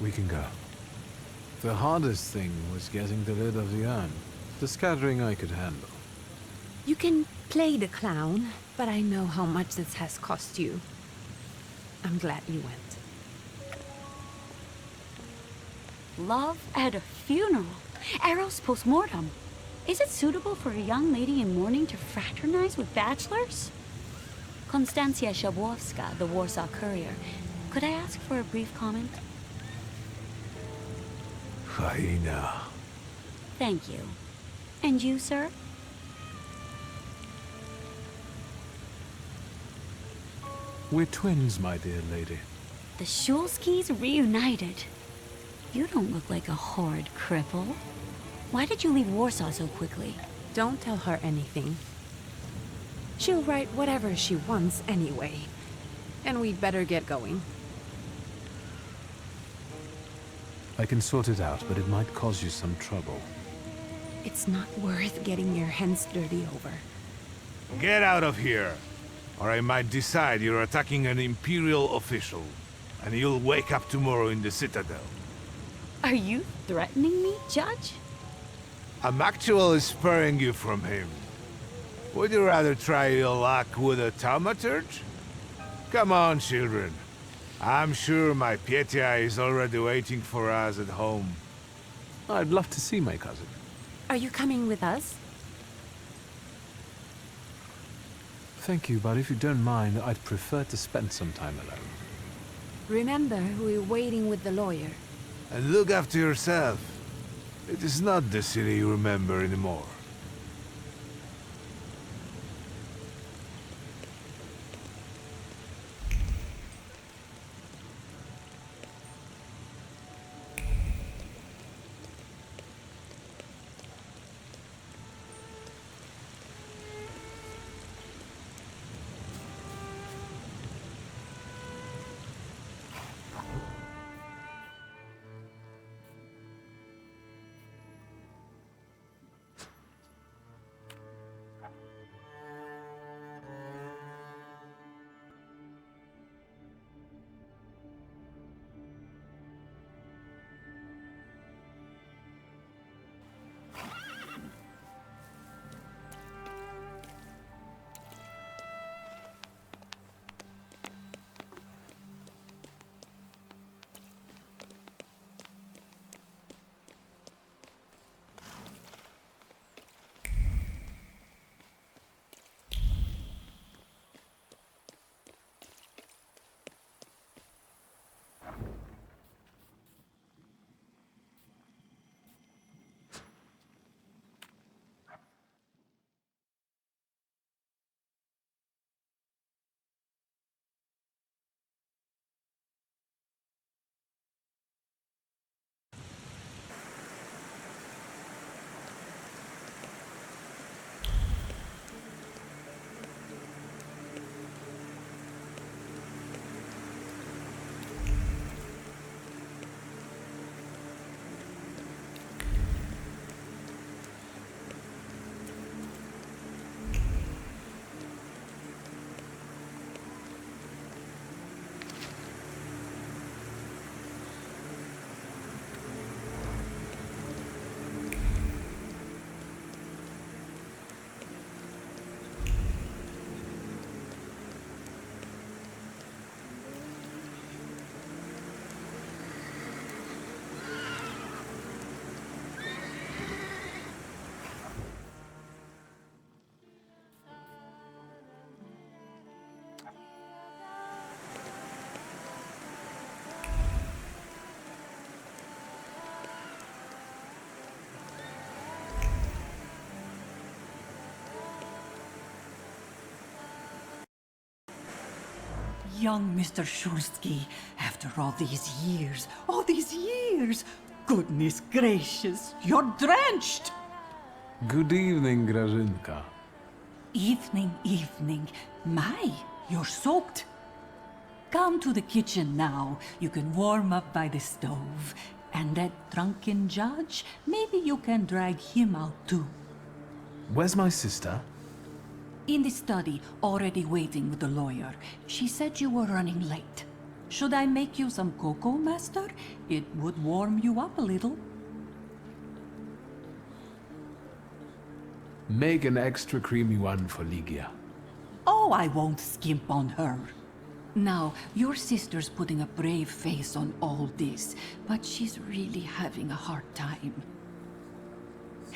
We can go. The hardest thing was getting the lid of the urn. The scattering I could handle. You can play the clown, but I know how much this has cost you. I'm glad you went. Love at a funeral. Eros post-mortem. Is it suitable for a young lady in mourning to fraternize with bachelors? Konstancja Szabłowska, the Warsaw Courier. Could I ask for a brief comment? Hyena. Thank you. And you, sir? We're twins, my dear lady. The Shulskis reunited. You don't look like a horrid cripple. Why did you leave Warsaw so quickly? Don't tell her anything. She'll write whatever she wants anyway. And we'd better get going. I can sort it out, but it might cause you some trouble. It's not worth getting your hands dirty over. Get out of here, or I might decide you're attacking an Imperial official, and you'll wake up tomorrow in the Citadel. Are you threatening me, Judge? I'm actually sparing you from him. Would you rather try your luck with a Thaumaturge? Come on, children. I'm sure my Pietia is already waiting for us at home. I'd love to see my cousin. Are you coming with us? Thank you, but if you don't mind, I'd prefer to spend some time alone. Remember, we're waiting with the lawyer. And look after yourself. It is not the city you remember anymore. Young Mr. Shulsky, after all these years, goodness gracious, you're drenched! Good evening, Grażynka. Evening. My, you're soaked. Come to the kitchen now. You can warm up by the stove. And that drunken judge, maybe you can drag him out too. Where's my sister? In the study, already waiting with the lawyer. She said you were running late. Should I make you some cocoa, Master? It would warm you up a little. Make an extra creamy one for Ligia. Oh, I won't skimp on her. Now, your sister's putting a brave face on all this, but she's really having a hard time.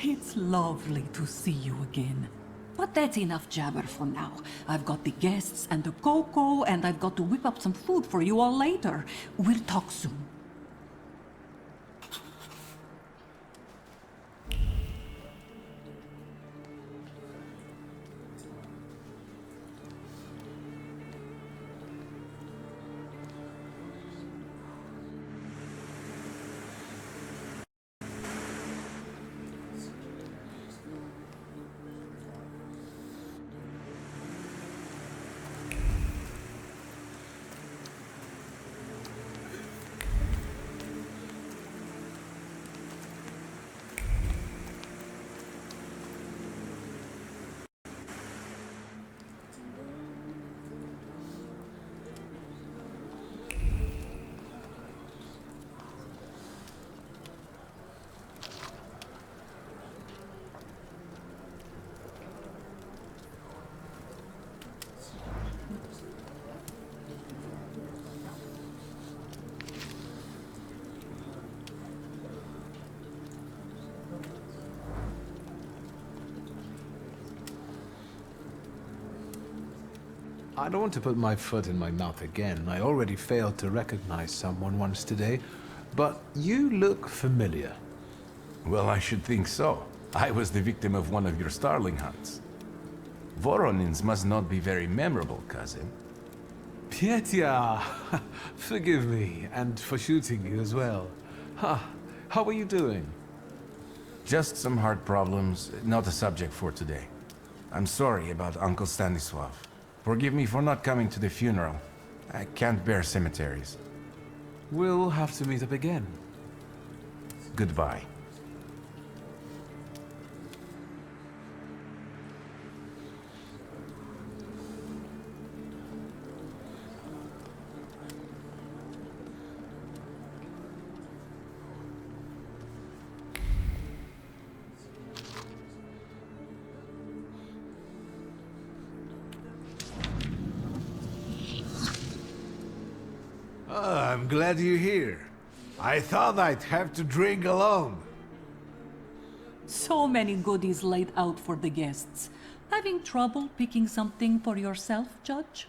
It's lovely to see you again. But that's enough jabber for now. I've got the guests and the cocoa, and I've got to whip up some food for you all later. We'll talk soon. I don't want to put my foot in my mouth again. I already failed to recognize someone once today, but you look familiar. Well, I should think so. I was the victim of one of your starling hunts. Voronins must not be very memorable, cousin. Pietia, forgive me, and for shooting you as well. How are you doing? Just some heart problems, not a subject for today. I'm sorry about Uncle Stanislav. Forgive me for not coming to the funeral. I can't bear cemeteries. We'll have to meet up again. Goodbye. I'm glad you're here. I thought I'd have to drink alone. So many goodies laid out for the guests. Having trouble picking something for yourself, Judge?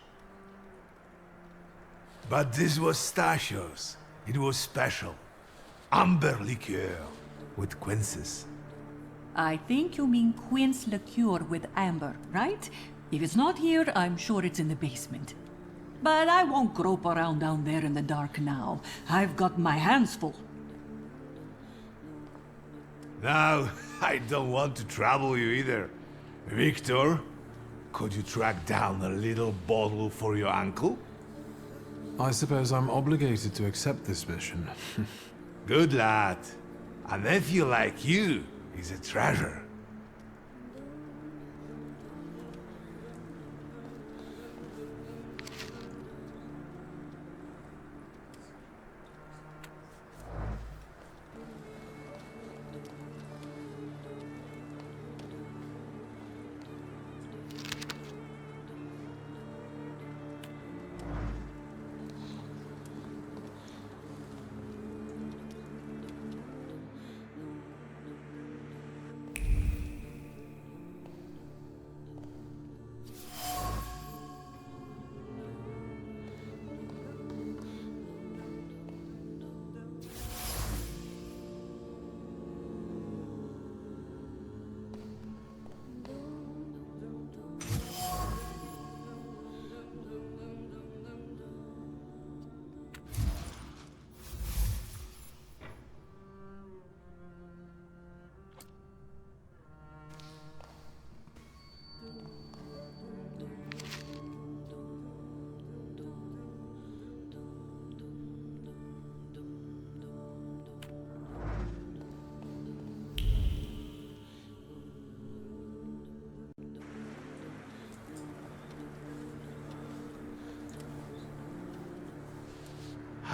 But this was Stashio's. It was special. Amber liqueur with quinces. I think you mean quince liqueur with amber, right? If it's not here, I'm sure it's in the basement. But I won't grope around down there in the dark now. I've got my hands full. Now, I don't want to trouble you either. Wiktor, could you track down a little bottle for your uncle? I suppose I'm obligated to accept this mission. Good lad. A nephew like you is a treasure.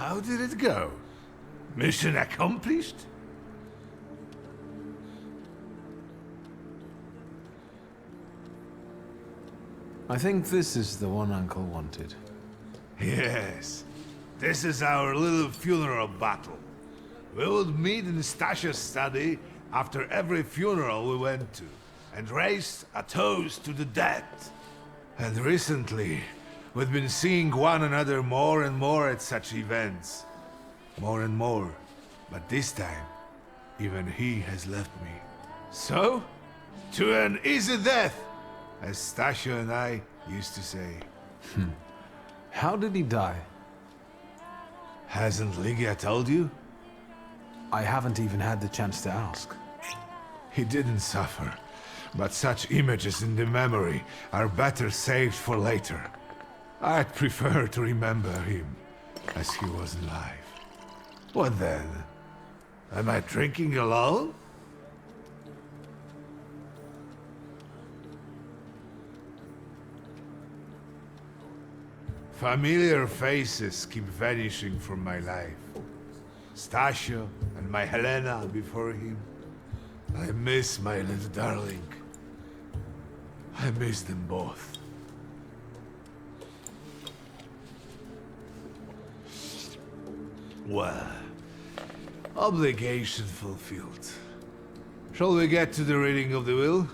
How did it go? Mission accomplished? I think this is the one Uncle wanted. Yes. This is our little funeral battle. We would meet in Stasha's study after every funeral we went to, and raise a toast to the dead. And recently, we've been seeing one another more and more at such events. More and more. But this time, even he has left me. So, to an easy death, as Stasha and I used to say. How did he die? Hasn't Lygia told you? I haven't even had the chance to ask. He didn't suffer, but such images in the memory are better saved for later. I'd prefer to remember him as he was alive. What then? Am I drinking alone? Familiar faces keep vanishing from my life. Stasio and my Helena before him. I miss my little darling. I miss them both. Well, obligation fulfilled. Shall we get to the reading of the will?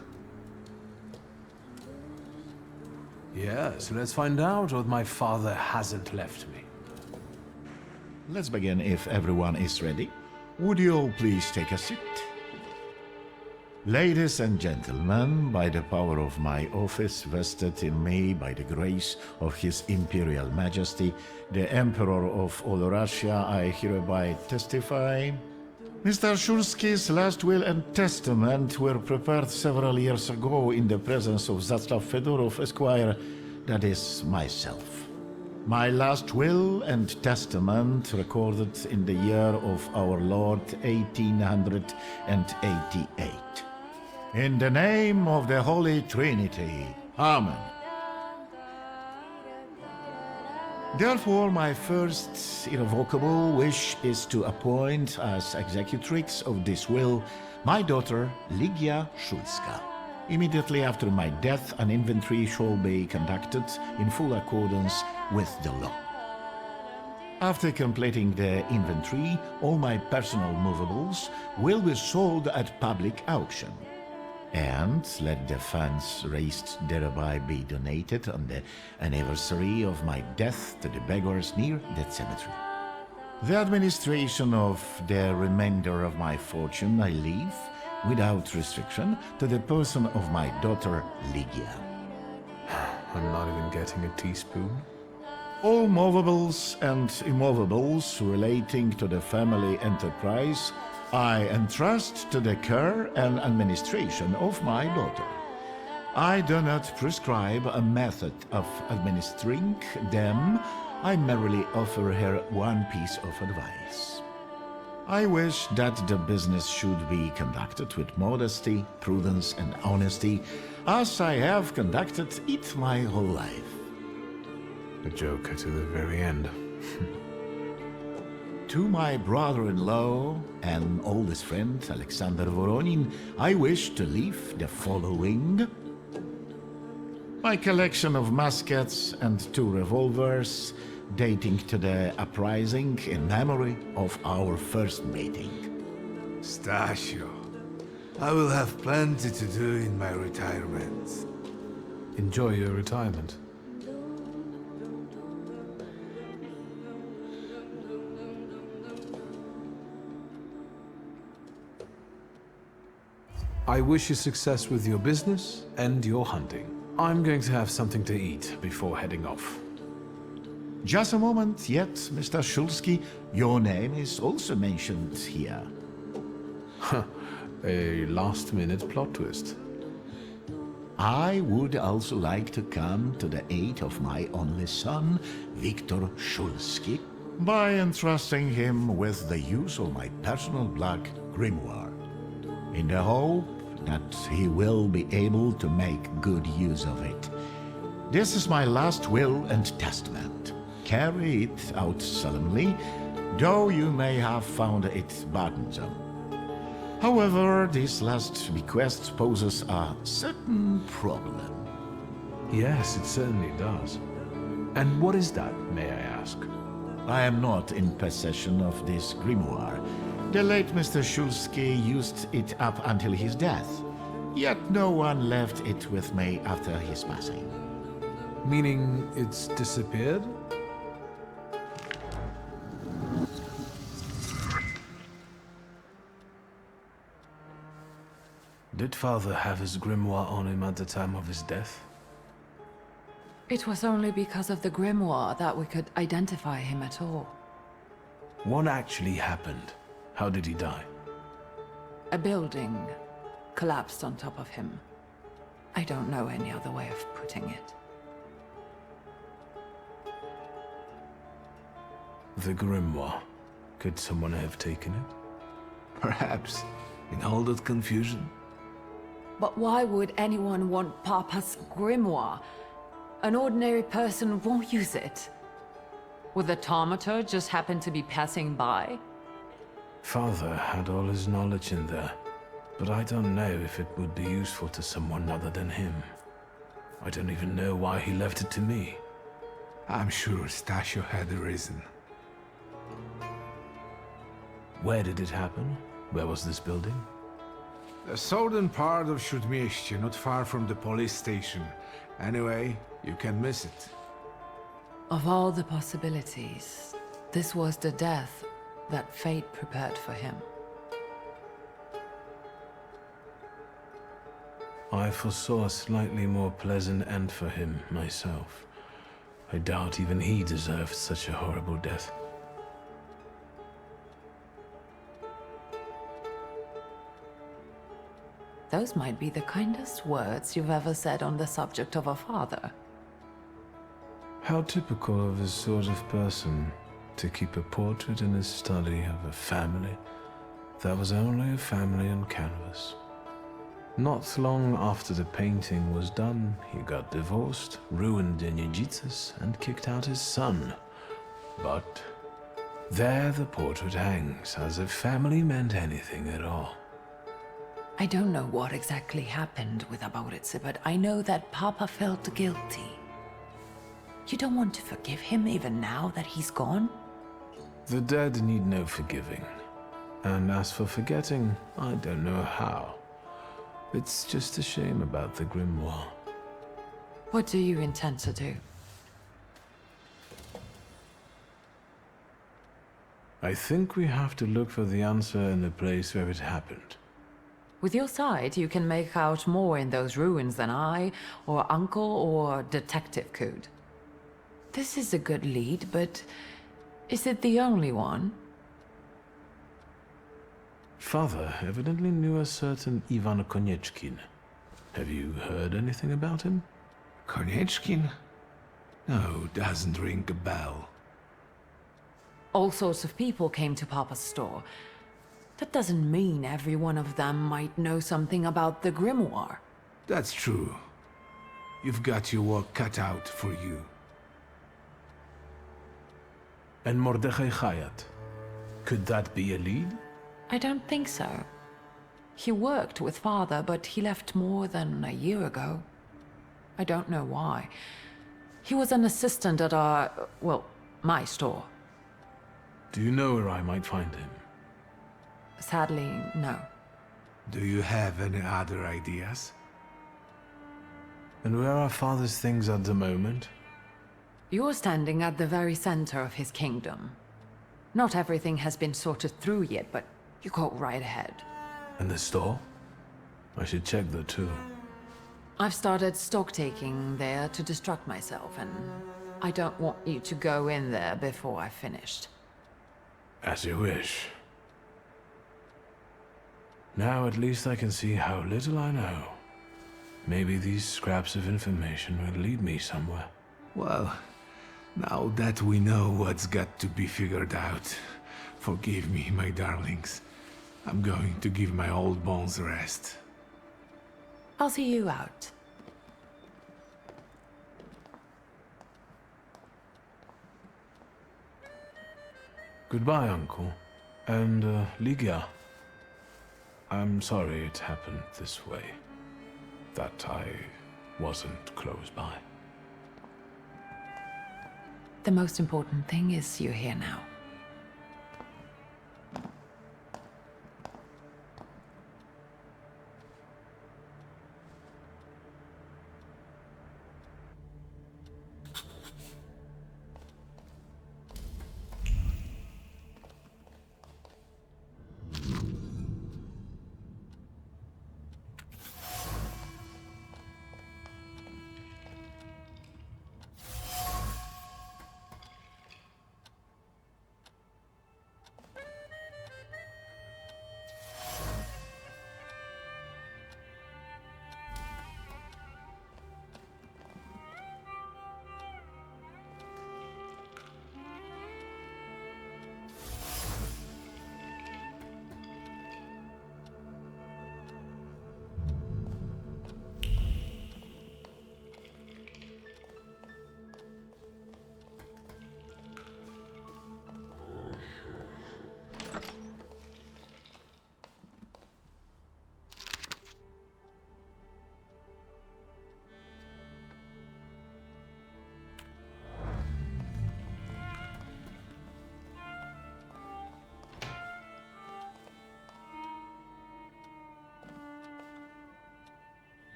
Yes, let's find out what my father hasn't left me. Let's begin if everyone is ready. Would you all please take a seat? Ladies and gentlemen, by the power of my office vested in me by the grace of His Imperial Majesty, the Emperor of all Russia, I hereby testify. Mr. Shulski's last will and testament were prepared several years ago in the presence of Zaslav Fedorov, Esquire, that is, myself. My last will and testament recorded in the year of our Lord 1888. In the name of the Holy Trinity, Amen. Therefore, my first irrevocable wish is to appoint as executrix of this will my daughter Lygia Szulska. Immediately after my death, an inventory shall be conducted in full accordance with the law. After completing the inventory, all my personal movables will be sold at public auction. And let the funds raised thereby be donated on the anniversary of my death to the beggars near that cemetery. The administration of the remainder of my fortune I leave, without restriction, to the person of my daughter Lygia. I'm not even getting a teaspoon. All movables and immovables relating to the family enterprise I entrust to the care and administration of my daughter. I do not prescribe a method of administering them. I merely offer her one piece of advice. I wish that the business should be conducted with modesty, prudence, and honesty, as I have conducted it my whole life. A joker to the very end. To my brother-in-law and oldest friend, Alexander Voronin, I wish to leave the following: my collection of muskets and 2 revolvers dating to the uprising in memory of our first meeting. Stasio, I will have plenty to do in my retirement. Enjoy your retirement. I wish you success with your business and your hunting. I'm going to have something to eat before heading off. Just a moment yet, Mr. Szulski. Your name is also mentioned here. A last-minute plot twist. I would also like to come to the aid of my only son, Wiktor Szulski, by entrusting him with the use of my personal black grimoire, in the hope that he will be able to make good use of it. This is my last will and testament. Carry it out solemnly, though you may have found it burdensome. However, this last bequest poses a certain problem. Yes, it certainly does. And what is that, may I ask? I am not in possession of this grimoire. The late Mr. Shulsky used it up until his death, yet no one left it with me after his passing. Meaning it's disappeared? Did Father have his grimoire on him at the time of his death? It was only because of the grimoire that we could identify him at all. What actually happened? How did he die? A building collapsed on top of him. I don't know any other way of putting it. The grimoire. Could someone have taken it? Perhaps, in all that confusion. But why would anyone want Papa's grimoire? An ordinary person won't use it. Would the Thaumaturge just happen to be passing by? Father had all his knowledge in there, but I don't know if it would be useful to someone other than him. I don't even know why he left it to me. I'm sure Stasio had a reason. Where did it happen? Where was this building? The southern part of Śródmieście, not far from the police station. Anyway, you can miss it. Of all the possibilities, this was the death that fate prepared for him. I foresaw a slightly more pleasant end for him, myself. I doubt even he deserved such a horrible death. Those might be the kindest words you've ever said on the subject of a father. How typical of his sort of person, to keep a portrait in his study of a family that was only a family on canvas. Not long after the painting was done, he got divorced, ruined the Nijitas, and kicked out his son. But there the portrait hangs, as if family meant anything at all. I don't know what exactly happened with Aboritse, but I know that Papa felt guilty. You don't want to forgive him even now that he's gone? The dead need no forgiving. And as for forgetting, I don't know how. It's just a shame about the grimoire. What do you intend to do? I think we have to look for the answer in the place where it happened. With your sight, you can make out more in those ruins than I, or Uncle, or Detective could. This is a good lead, but is it the only one? Father evidently knew a certain Ivan Konieczkin. Have you heard anything about him? Konieczkin? No, doesn't ring a bell. All sorts of people came to Papa's store. That doesn't mean every one of them might know something about the grimoire. That's true. You've got your work cut out for you. And Mordechai Chayat. Could that be a lead? I don't think so. He worked with Father, but he left more than a year ago. I don't know why. He was an assistant at my store. Do you know where I might find him? Sadly, no. Do you have any other ideas? And where are Father's things at the moment? You're standing at the very center of his kingdom. Not everything has been sorted through yet, but you go right ahead. And the store? I should check that too. I've started stock-taking there to distract myself, and I don't want you to go in there before I've finished. As you wish. Now at least I can see how little I know. Maybe these scraps of information will lead me somewhere. Well, now that we know what's got to be figured out, forgive me, my darlings. I'm going to give my old bones a rest. I'll see you out. Goodbye, Uncle. And, Ligia. I'm sorry it happened this way. That I wasn't close by. The most important thing is you're here now.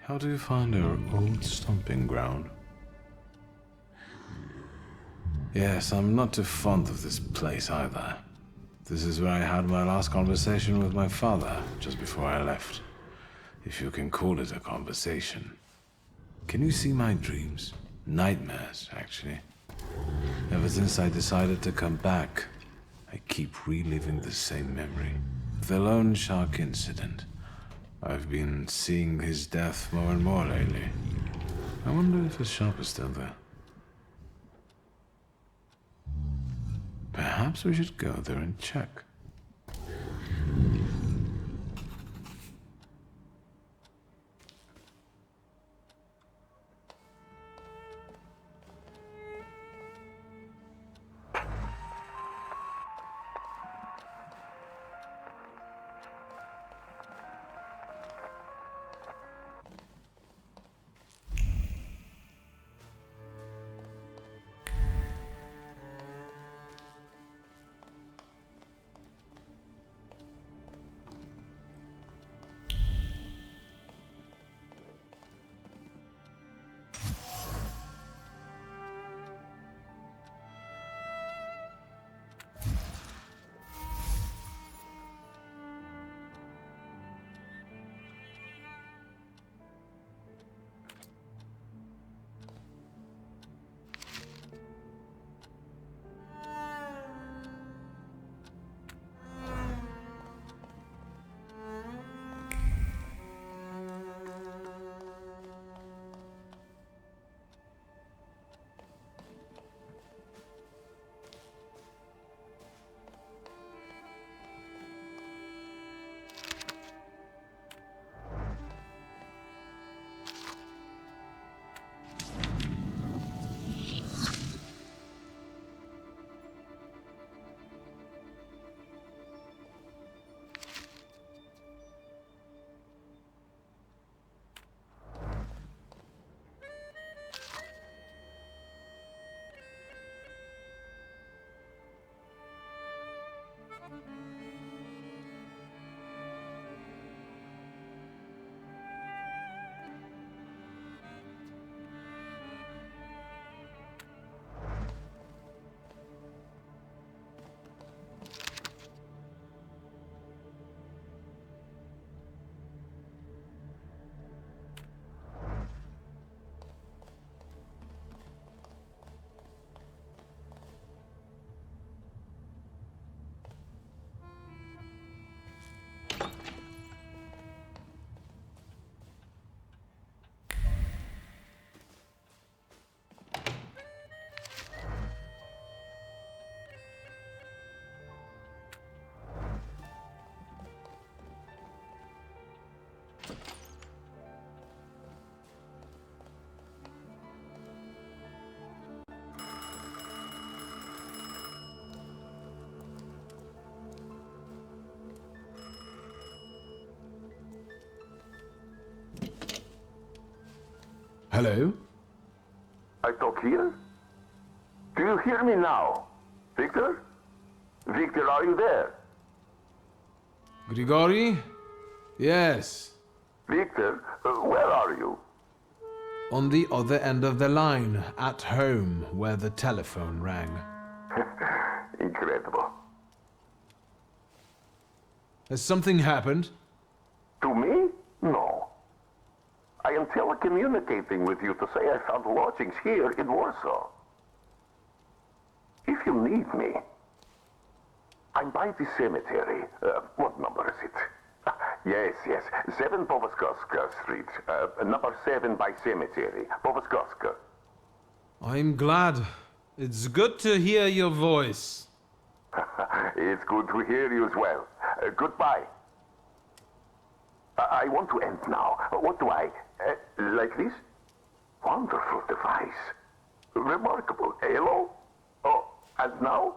How do you find our old stomping ground? Yes, I'm not too fond of this place either. This is where I had my last conversation with my father, just before I left. If you can call it a conversation. Can you see my dreams? Nightmares, actually. Ever since I decided to come back, I keep reliving the same memory. The loan shark incident. I've been seeing his death more and more lately. I wonder if his shop is still there. Perhaps we should go there and check. Hello? I talk here? Do you hear me now? Victor? Victor, are you there? Grigori? Yes. Victor, where are you? On the other end of the line, at home, where the telephone rang. Incredible. Has something happened? To me? No. I am telecommunicating with you to say I found lodgings here in Warsaw. If you need me, I'm by the cemetery. What number is it? Yes, 7 Povoskoska Street. Number 7 by cemetery. Povoskoska. I'm glad. It's good to hear your voice. It's good to hear you as well. Goodbye. I want to end now. What do I... like this? Wonderful device. Remarkable. Hello? Oh, and now?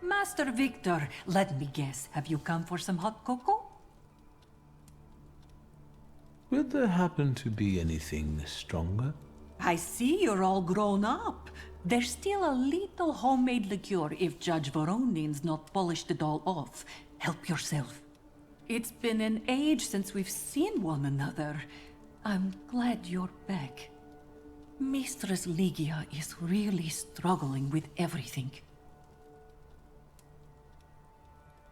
Master Wiktor, let me guess. Have you come for some hot cocoa? Will there happen to be anything stronger? I see you're all grown up. There's still a little homemade liqueur if Judge Voronin's not polished it all off. Help yourself. It's been an age since we've seen one another. I'm glad you're back. Mistress Ligia is really struggling with everything.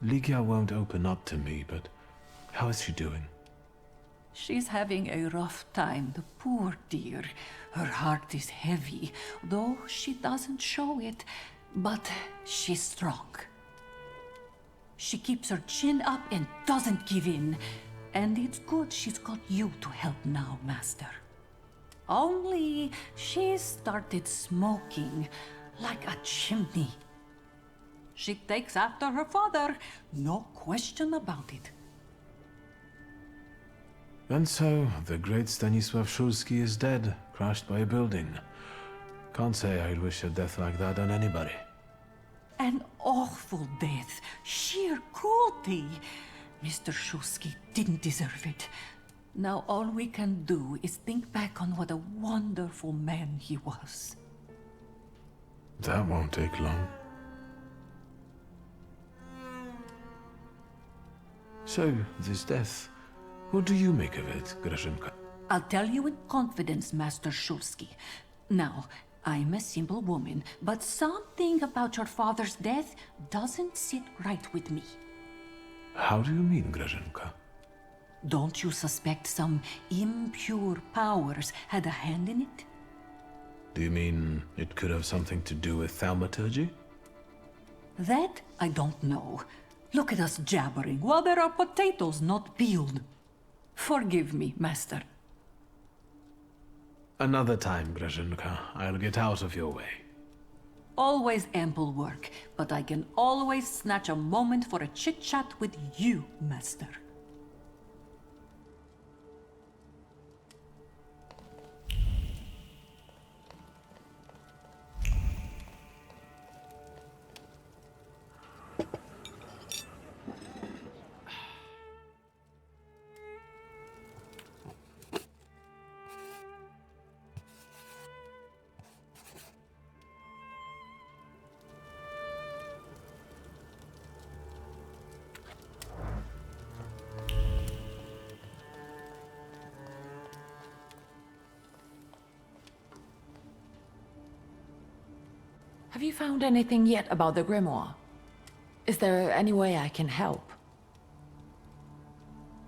Ligia won't open up to me, but how is she doing? She's having a rough time, the poor dear. Her heart is heavy, though she doesn't show it, but she's strong. She keeps her chin up and doesn't give in, and it's good she's got you to help now, Master. Only she's started smoking like a chimney. She takes after her father, no question about it. And so, the great Stanisław Szulski is dead, crushed by a building. Can't say I'd wish a death like that on anybody. An awful death, sheer cruelty. Mr. Szulski didn't deserve it. Now all we can do is think back on what a wonderful man he was. That won't take long. So, this death, what do you make of it, Grażynka? I'll tell you in confidence, Master Szulski. Now, I'm a simple woman, but something about your father's death doesn't sit right with me. How do you mean, Grażynka? Don't you suspect some impure powers had a hand in it? Do you mean it could have something to do with thaumaturgy? That I don't know. Look at us jabbering while there are potatoes not peeled. Forgive me, Master. Another time, Grażynka. I'll get out of your way. Always ample work, but I can always snatch a moment for a chit-chat with you, Master. Have you found anything yet about the grimoire? Is there any way I can help?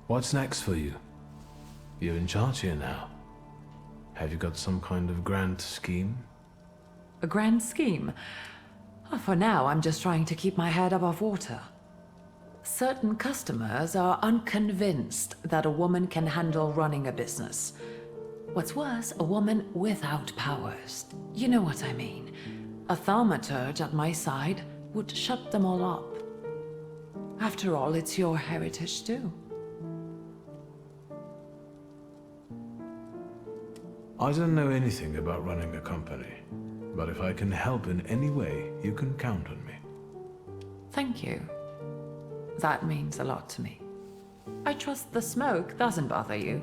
What's next for you? You're in charge here now. Have you got some kind of grand scheme? A grand scheme? For now, I'm just trying to keep my head above water. Certain customers are unconvinced that a woman can handle running a business. What's worse, a woman without powers. You know what I mean. A thaumaturge at my side would shut them all up. After all, it's your heritage too. I don't know anything about running a company, but if I can help in any way, you can count on me. Thank you. That means a lot to me. I trust the smoke doesn't bother you.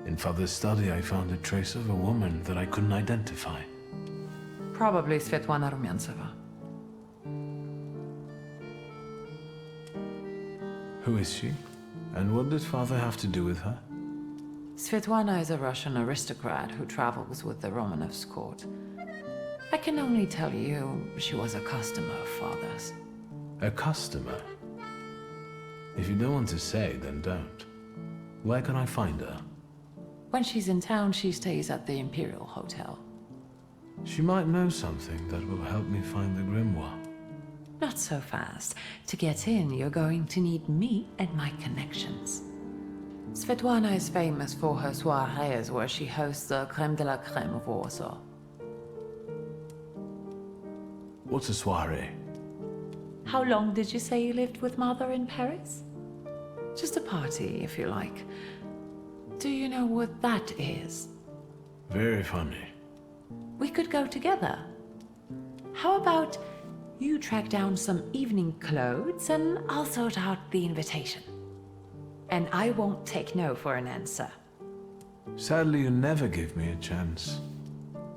In Father's study, I found a trace of a woman that I couldn't identify. Probably Svetlana Rumyantseva. Who is she? And what did Father have to do with her? Svetlana is a Russian aristocrat who travels with the Romanovs' court. I can only tell you she was a customer of Father's. A customer? If you don't want to say, then don't. Where can I find her? When she's in town, she stays at the Imperial Hotel. She might know something that will help me find the grimoire. Not so fast. To get in, you're going to need me and my connections. Svetlana is famous for her soirees where she hosts the crème de la crème of Warsaw. What's a soiree? How long did you say you lived with Mother in Paris? Just a party, if you like. Do you know what that is? Very funny. We could go together. How about you track down some evening clothes and I'll sort out the invitation. And I won't take no for an answer. Sadly, you never give me a chance.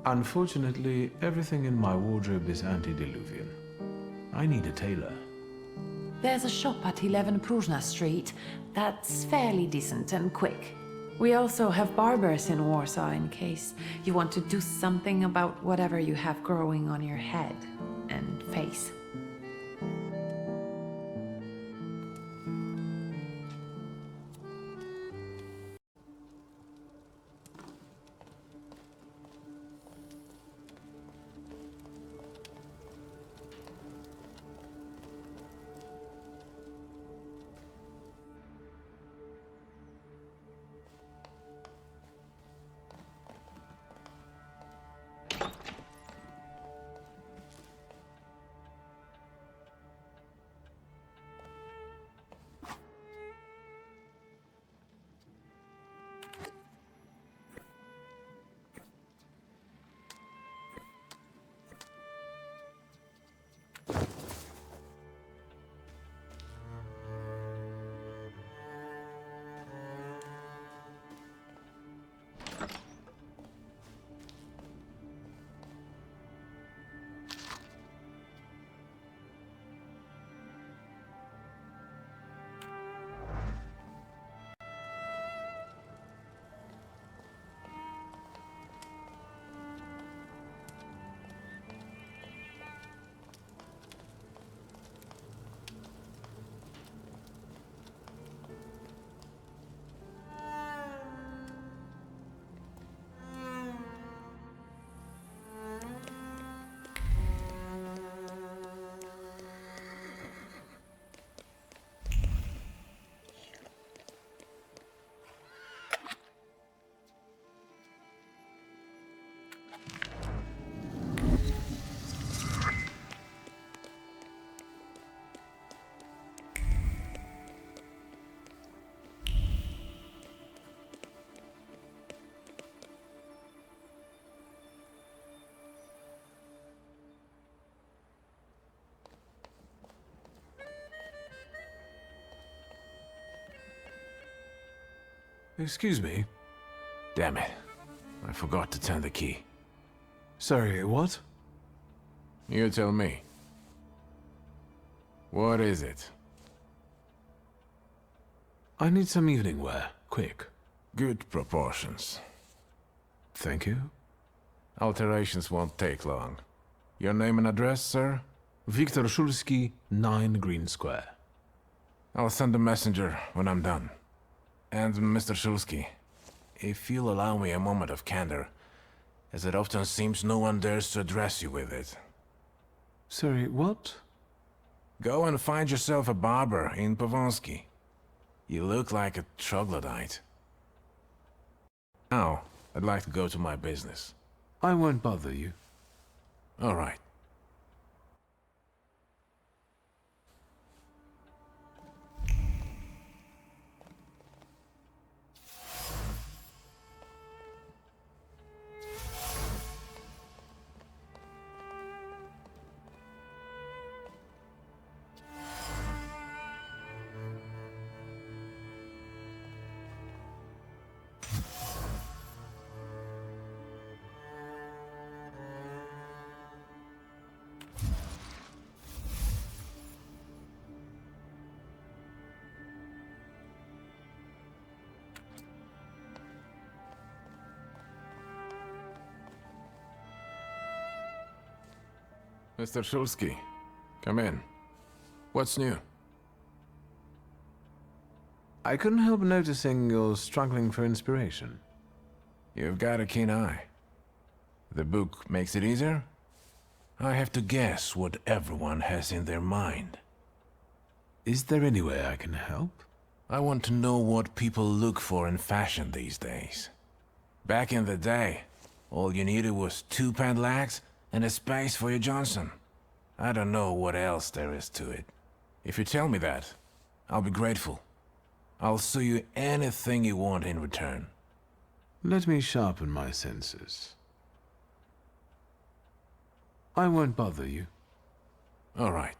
Unfortunately, everything in my wardrobe is antediluvian. I need a tailor. There's a shop at 11 Pruzhna Street that's fairly decent and quick. We also have barbers in Warsaw in case you want to do something about whatever you have growing on your head and face. Excuse me? Damn it. I forgot to turn the key. Sorry, what? You tell me. What is it? I need some evening wear, quick. Good proportions. Thank you. Alterations won't take long. Your name and address, sir? Wiktor Szulski, 9 Green Square. I'll send a messenger when I'm done. And Mr. Szulski, if you'll allow me a moment of candor, as it often seems no one dares to address you with it. Sorry, what? Go and find yourself a barber in Pavonsky. You look like a troglodyte. Now, I'd like to go to my business. I won't bother you. All right. Mr. Shulsky, come in. What's new? I couldn't help noticing you're struggling for inspiration. You've got a keen eye. The book makes it easier? I have to guess what everyone has in their mind. Is there any way I can help? I want to know what people look for in fashion these days. Back in the day, all you needed was 2 pant-legs and a space for your Johnson. I don't know what else there is to it. If you tell me that, I'll be grateful. I'll sew you anything you want in return. Let me sharpen my senses. I won't bother you. All right.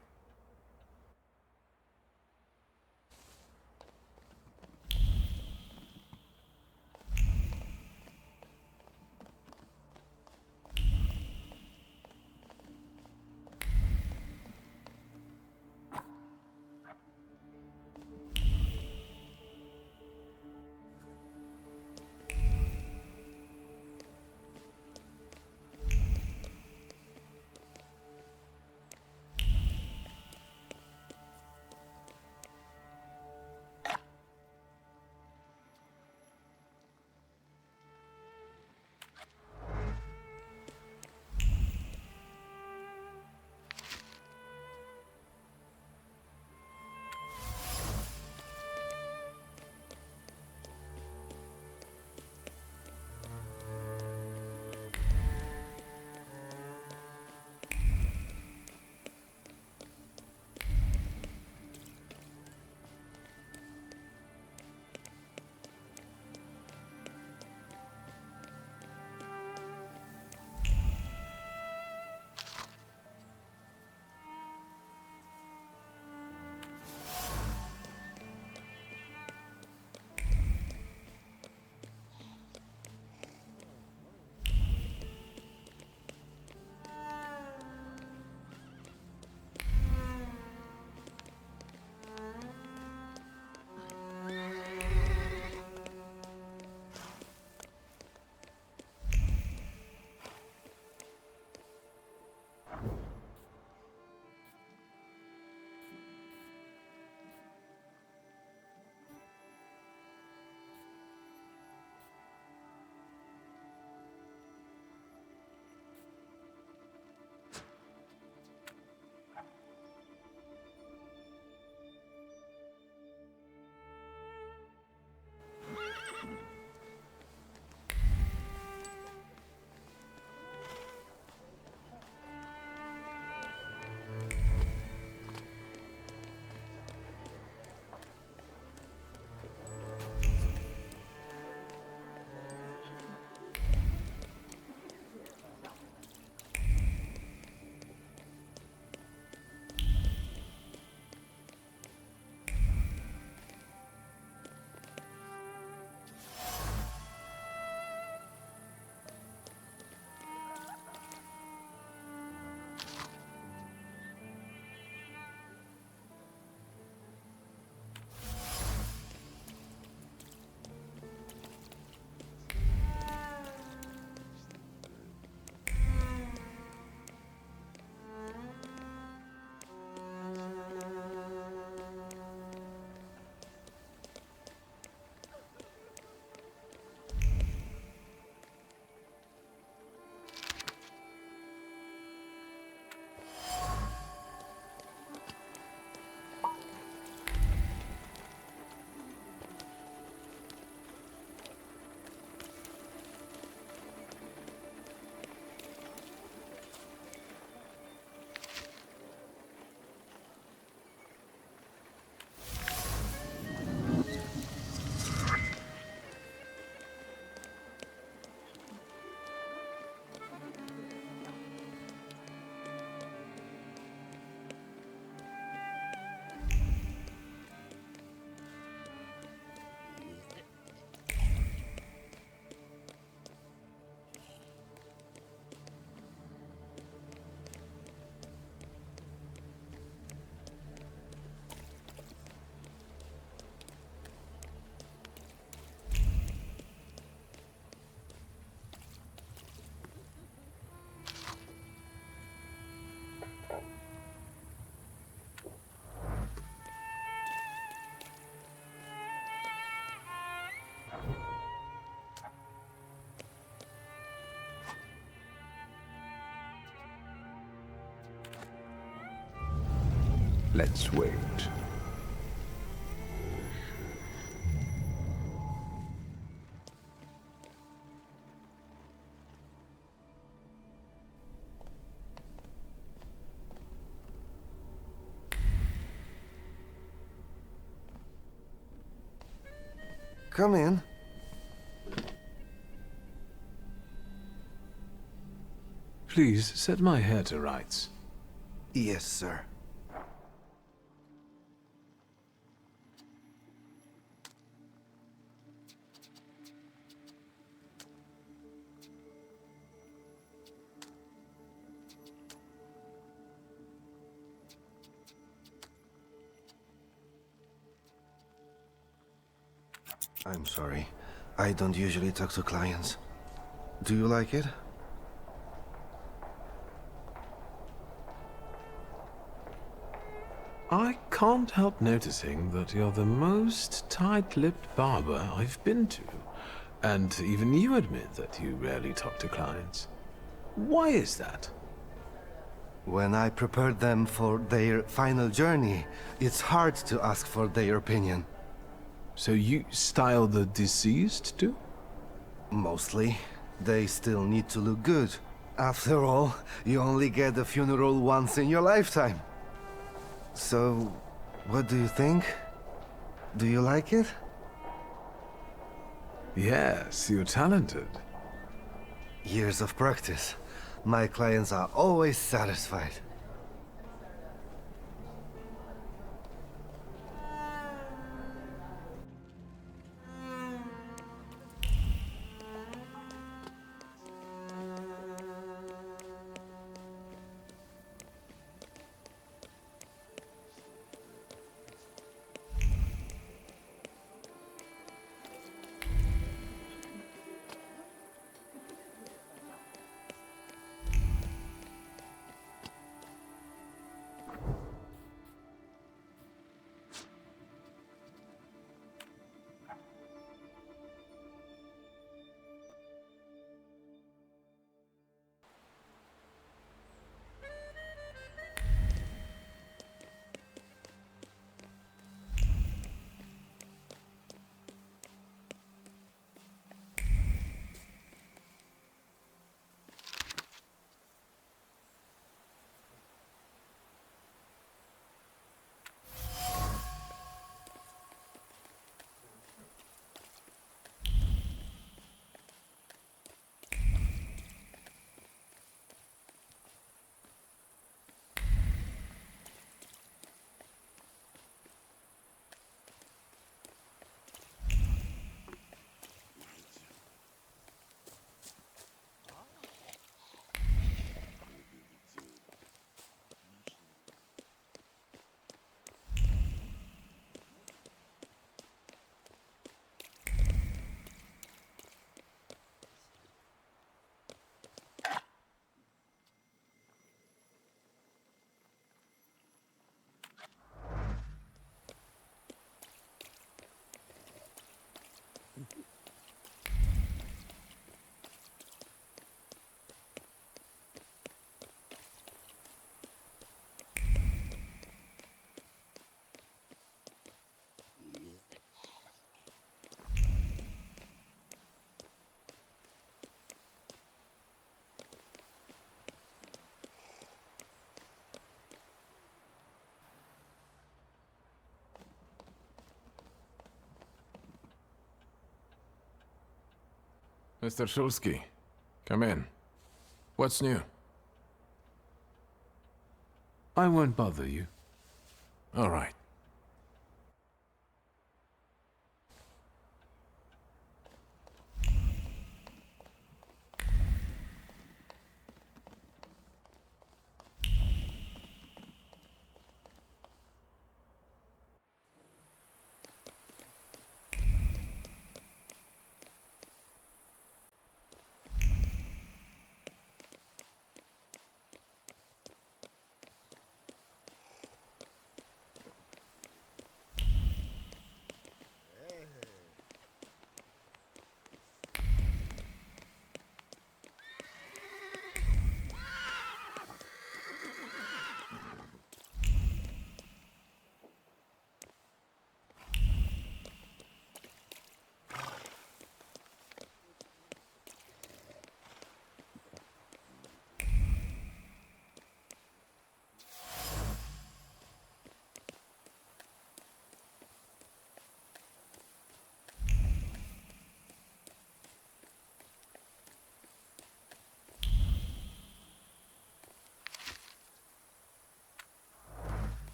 Let's wait. Come in. Please set my hair to rights. Yes, sir. I'm sorry. I don't usually talk to clients. Do you like it? I can't help noticing that you're the most tight-lipped barber I've been to. And even you admit that you rarely talk to clients. Why is that? When I prepared them for their final journey, it's hard to ask for their opinion. So you style the deceased too? Mostly. They still need to look good. After all, you only get a funeral once in your lifetime. So, what do you think? Do you like it? Yes, you're talented. Years of practice. My clients are always satisfied. Mr. Shulsky, come in. What's new? I won't bother you. All right.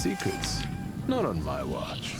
Secrets? Not on my watch.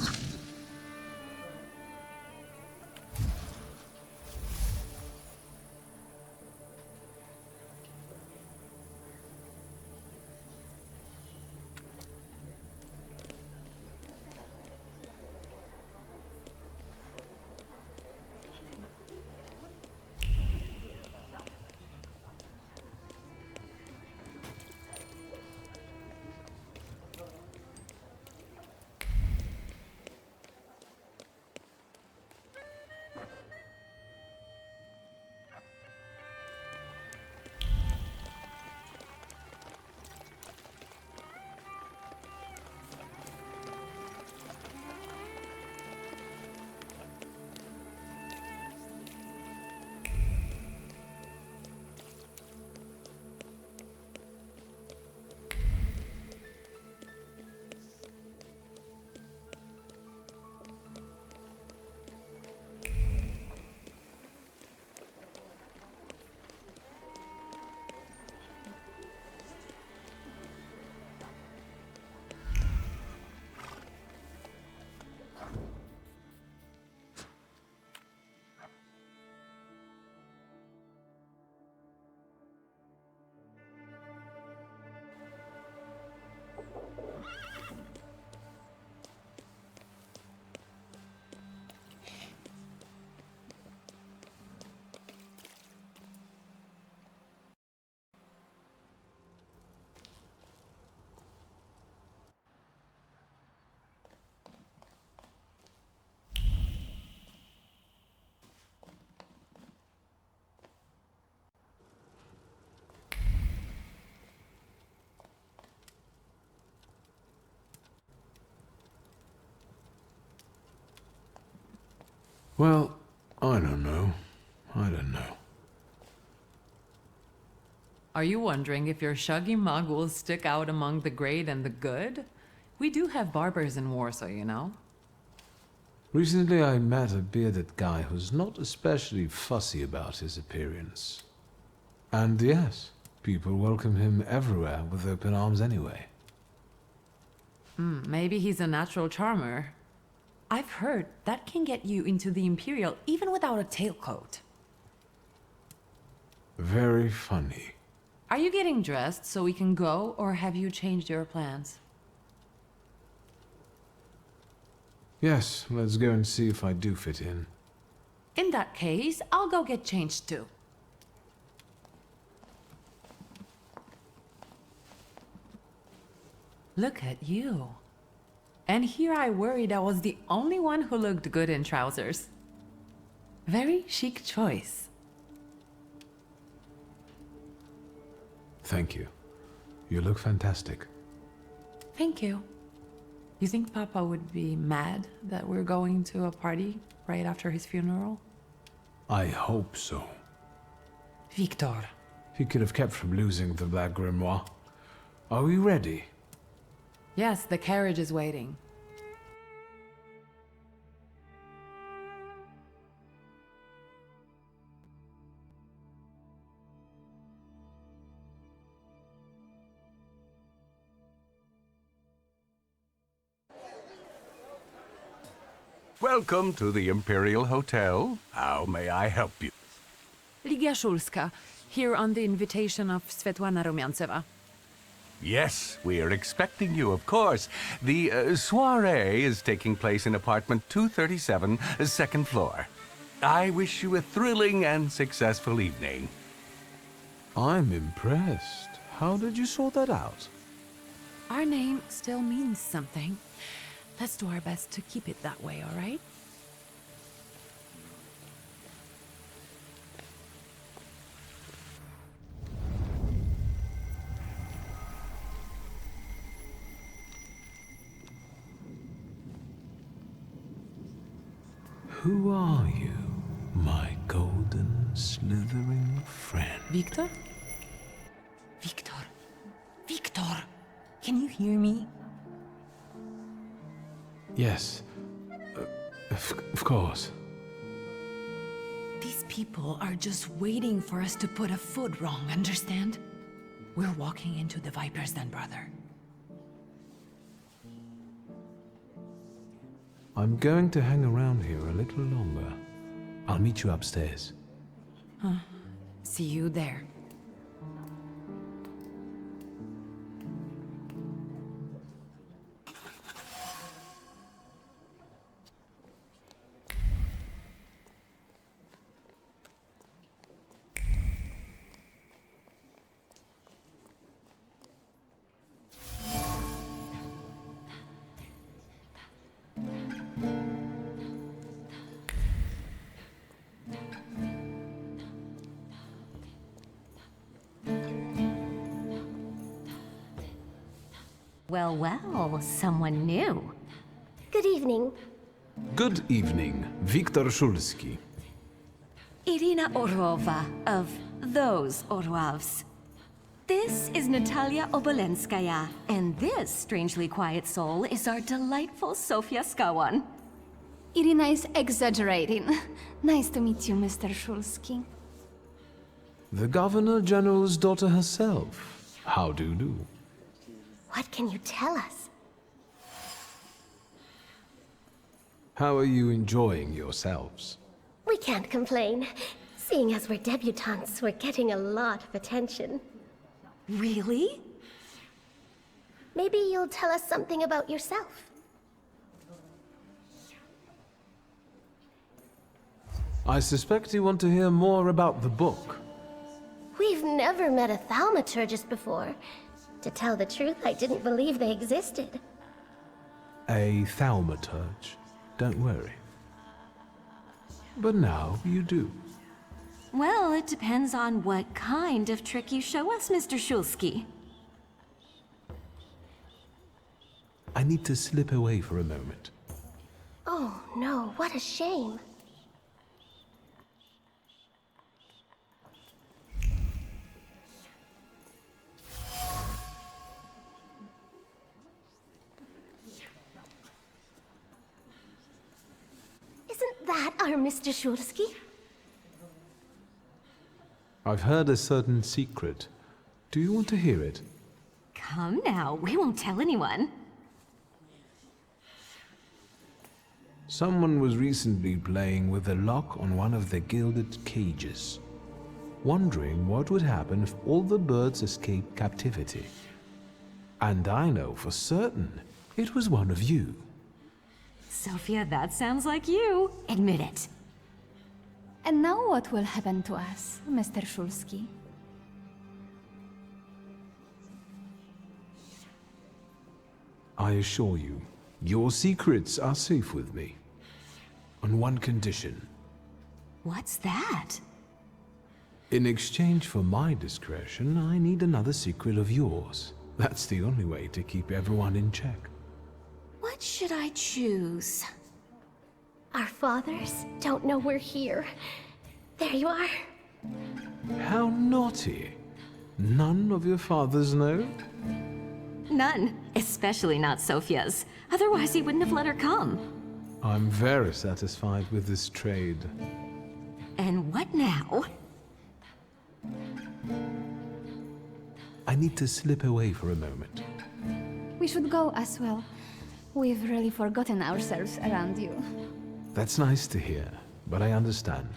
Well, I don't know. I don't know. Are you wondering if your shuggy mug will stick out among the great and the good? We do have barbers in Warsaw, you know. Recently I met a bearded guy who's not especially fussy about his appearance. And yes, people welcome him everywhere with open arms anyway. Maybe he's a natural charmer. I've heard that can get you into the Imperial even without a tailcoat. Very funny. Are you getting dressed so we can go, or have you changed your plans? Yes, let's go and see if I do fit in. In that case, I'll go get changed too. Look at you. And here I worried I was the only one who looked good in trousers. Very chic choice. Thank you. You look fantastic. Thank you. You think Papa would be mad that we're going to a party right after his funeral? I hope so. Wiktor. He could have kept from losing the Black Grimoire. Are we ready? Yes, the carriage is waiting. Welcome to the Imperial Hotel. How may I help you? Ligia Szulska, here on the invitation of Svetlana Rumiantseva. Yes, we are expecting you, of course. The soiree is taking place in apartment 237, second floor. I wish you a thrilling and successful evening. I'm impressed. How did you sort that out? Our name still means something. Let's do our best to keep it that way, all right? Who are you, my golden, slithering friend? Wiktor? Wiktor. Wiktor! Can you hear me? Yes. Of course. These people are just waiting for us to put a foot wrong, understand? We're walking into the Viper's Den, brother. I'm going to hang around here a little longer. I'll meet you upstairs. See you there. Well, well, someone new. Good evening. Good evening, Wiktor Szulski. Irina Orlova of those Orlovs. This is Natalia Obolenskaya, and this strangely quiet soul is our delightful Sofia Skawan. Irina is exaggerating. Nice to meet you, Mr. Szulski. The Governor General's daughter herself. How do you do? What can you tell us? How are you enjoying yourselves? We can't complain. Seeing as we're debutantes, we're getting a lot of attention. Really? Maybe you'll tell us something about yourself. I suspect you want to hear more about the book. We've never met a Thaumaturgist before. To tell the truth, I didn't believe they existed. A Thaumaturge. Don't worry. But now you do. Well, it depends on what kind of trick you show us, Mr. Szulski. I need to slip away for a moment. Oh no, what a shame. Isn't that our Mr. Szulski? I've heard a certain secret. Do you want to hear it? Come now, we won't tell anyone. Someone was recently playing with the lock on one of the gilded cages, wondering what would happen if all the birds escaped captivity. And I know for certain it was one of you. Sophia, that sounds like you. Admit it. And now what will happen to us, Mr. Szulski? I assure you, your secrets are safe with me. On one condition. What's that? In exchange for my discretion, I need another secret of yours. That's the only way to keep everyone in check. What should I choose? Our fathers don't know we're here. There you are. How naughty. None of your fathers know? None, especially not Sophia's. Otherwise, he wouldn't have let her come. I'm very satisfied with this trade. And what now? I need to slip away for a moment. We should go as well. We've really forgotten ourselves around you. That's nice to hear, but I understand.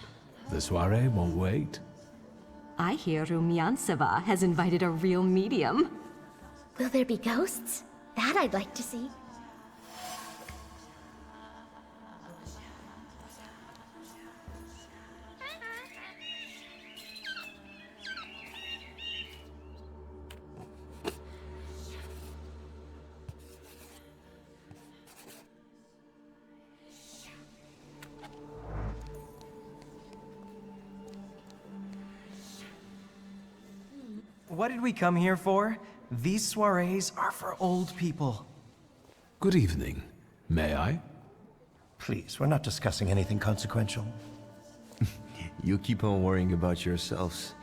The soiree won't wait. I hear Rumyantseva has invited a real medium. Will there be ghosts? That I'd like to see. What did we come here for? These soirees are for old people. Good evening. May I? Please, we're not discussing anything consequential. You keep on worrying about yourselves.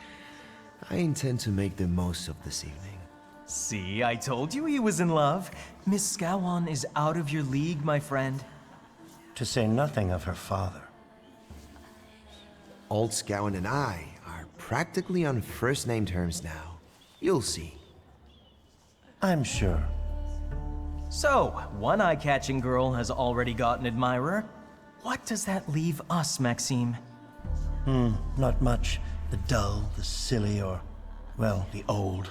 I intend to make the most of this evening. See, I told you he was in love. Miss Skawan is out of your league, my friend. To say nothing of her father. Old Scowen and I are practically on first-name terms now. You'll see. I'm sure. So, one eye-catching girl has already got an admirer. What does that leave us, Maxime? Not much. The dull, the silly, or, well, the old.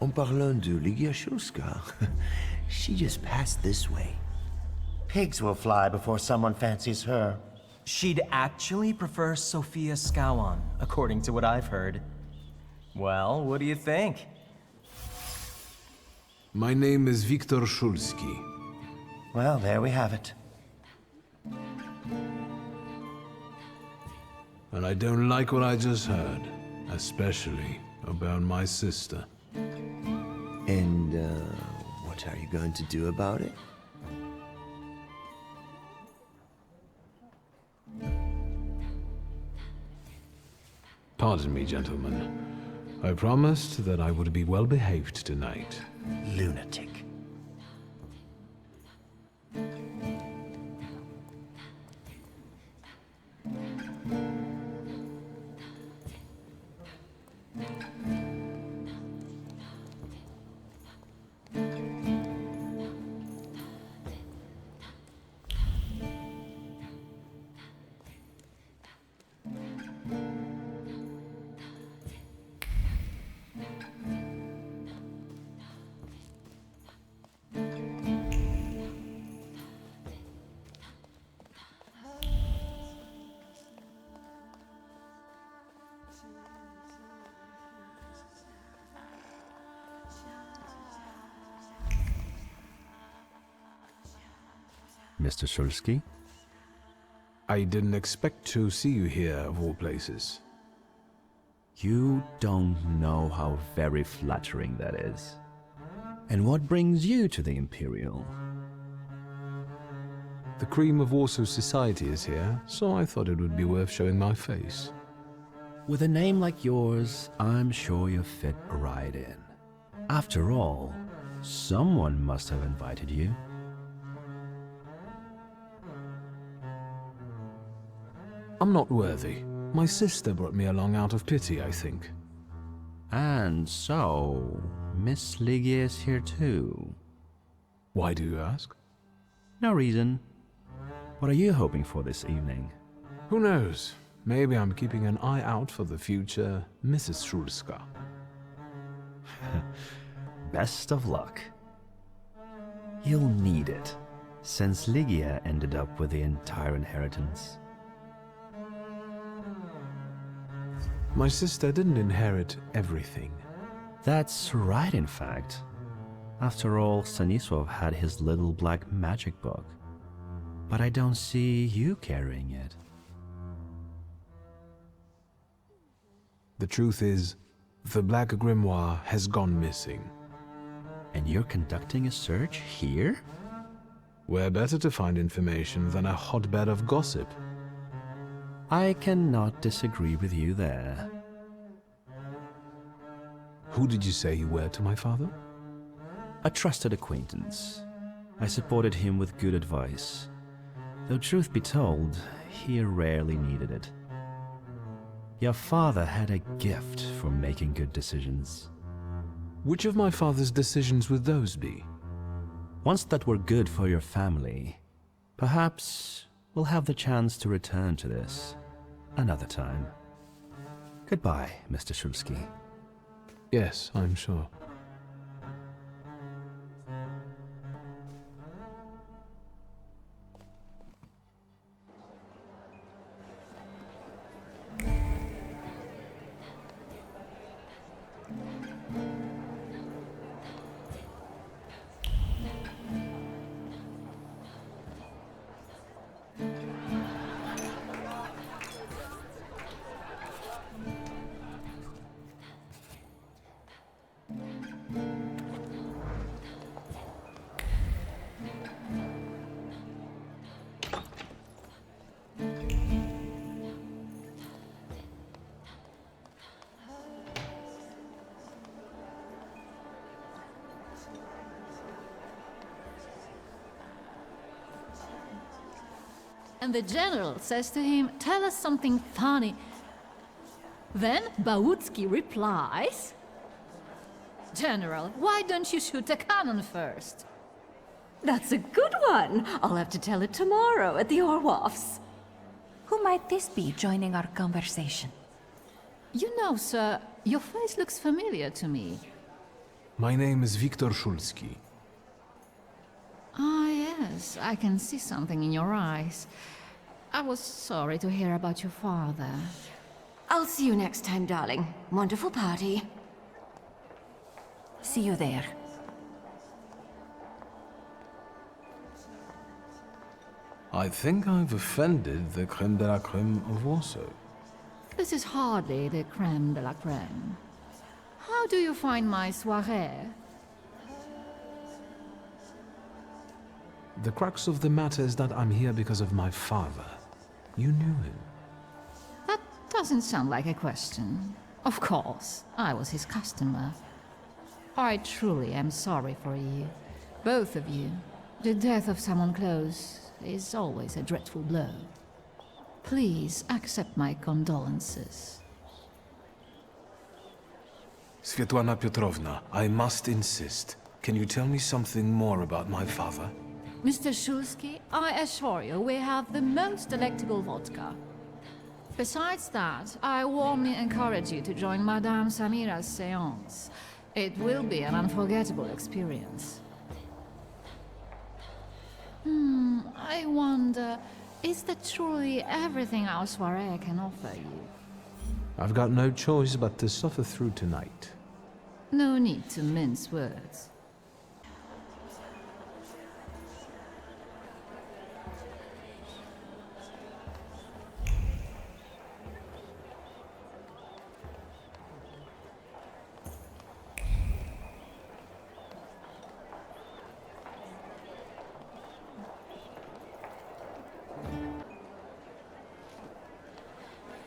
En parlant de Ligia Shulska, she just passed this way. Pigs will fly before someone fancies her. She'd actually prefer Sophia Skowon, according to what I've heard. Well, what do you think? My name is Wiktor Szulski. Well, there we have it. And I don't like what I just heard, especially about my sister. And, what are you going to do about it? Pardon me, gentlemen. I promised that I would be well behaved tonight. Lunatic. Mr. Szulski? I didn't expect to see you here, of all places. You don't know how very flattering that is. And what brings you to the Imperial? The cream of Warsaw society is here, so I thought it would be worth showing my face. With a name like yours, I'm sure you fit right in. After all, someone must have invited you. I'm not worthy. My sister brought me along out of pity, I think. And so, Miss Ligia is here too. Why do you ask? No reason. What are you hoping for this evening? Who knows? Maybe I'm keeping an eye out for the future Mrs. Szulska. Best of luck. You'll need it, since Ligia ended up with the entire inheritance. My sister didn't inherit everything. That's right, in fact. After all, Stanisław had his little black magic book. But I don't see you carrying it. The truth is, the Black Grimoire has gone missing. And you're conducting a search here? Where better to find information than a hotbed of gossip? I cannot disagree with you there. Who did you say you were to my father? A trusted acquaintance. I supported him with good advice. Though truth be told, he rarely needed it. Your father had a gift for making good decisions. Which of my father's decisions would those be? Ones that were good for your family. Perhaps we'll have the chance to return to this another time. Goodbye, Mr. Szulski. Yes, I'm sure. And the general says to him, "Tell us something funny." Then Bałucki replies, "General, why don't you shoot a cannon first?" That's a good one. I'll have to tell it tomorrow at the Orwolf's. Who might this be joining our conversation? You know, sir, your face looks familiar to me. My name is Wiktor Szulski. Ah, yes, I can see something in your eyes. I was sorry to hear about your father. I'll see you next time, darling. Wonderful party. See you there. I think I've offended the creme de la creme of Warsaw. This is hardly the creme de la creme. How do you find my soirée? The crux of the matter is that I'm here because of my father. You knew him. That doesn't sound like a question. Of course, I was his customer. I truly am sorry for you, both of you. The death of someone close is always a dreadful blow. Please accept my condolences. Svetlana Petrovna, I must insist. Can you tell me something more about my father? Mr. Szulski, I assure you we have the most delectable vodka. Besides that, I warmly encourage you to join Madame Samira's séance. It will be an unforgettable experience. I wonder, is that truly everything our soirée can offer you? I've got no choice but to suffer through tonight. No need to mince words.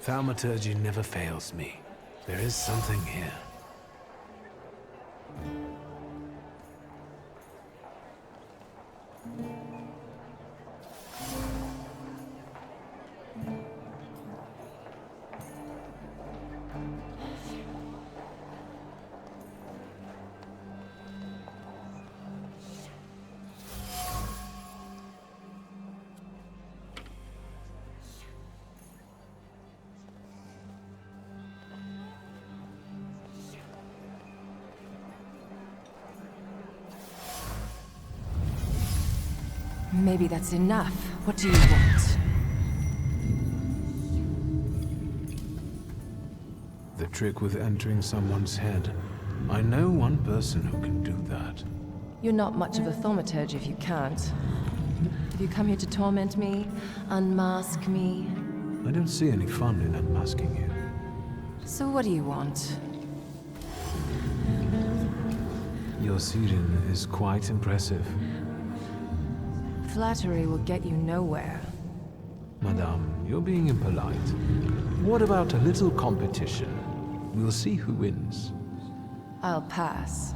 Thaumaturge never fails me. There is something here. Maybe that's enough. What do you want? The trick with entering someone's head. I know one person who can do that. You're not much of a thaumaturge if you can't. Have you come here to torment me? Unmask me? I don't see any fun in unmasking you. So what do you want? Your Siren is quite impressive. Flattery will get you nowhere. Madame, you're being impolite. What about a little competition? We'll see who wins. I'll pass.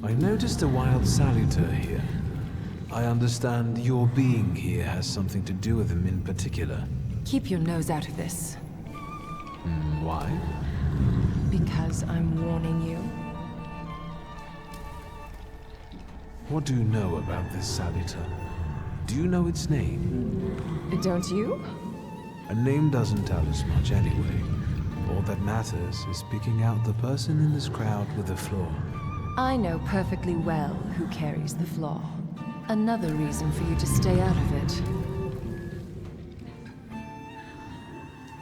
I noticed a wild salutor here. I understand your being here has something to do with him in particular. Keep your nose out of this. Why? Because I'm warning you. What do you know about this salutor? Do you know its name? Don't you? A name doesn't tell us much anyway. All that matters is picking out the person in this crowd with the flaw. I know perfectly well who carries the flaw. Another reason for you to stay out of it.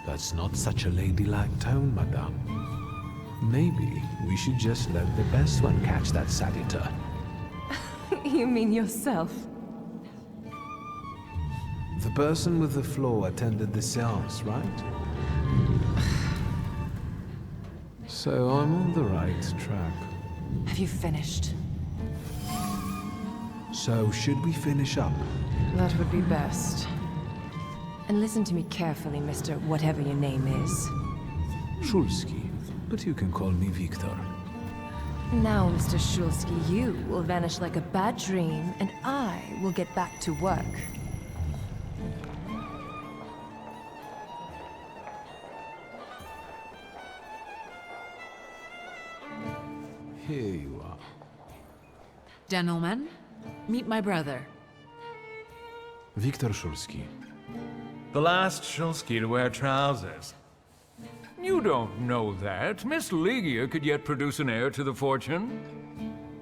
That's not such a ladylike tone, madame. Maybe we should just let the best one catch that salutor. You mean yourself? The person with the flaw attended the seance, right? So I'm on the right track. Have you finished? So should we finish up? That would be best. And listen to me carefully, Mr. Whatever your name is. Szulski, but you can call me Wiktor. Now, Mr. Szulski, you will vanish like a bad dream, and I will get back to work. here you are. Gentlemen, meet my brother. Wiktor Szulski. The last Szulski to wear trousers. You don't know that. Miss Ligia could yet produce an heir to the fortune.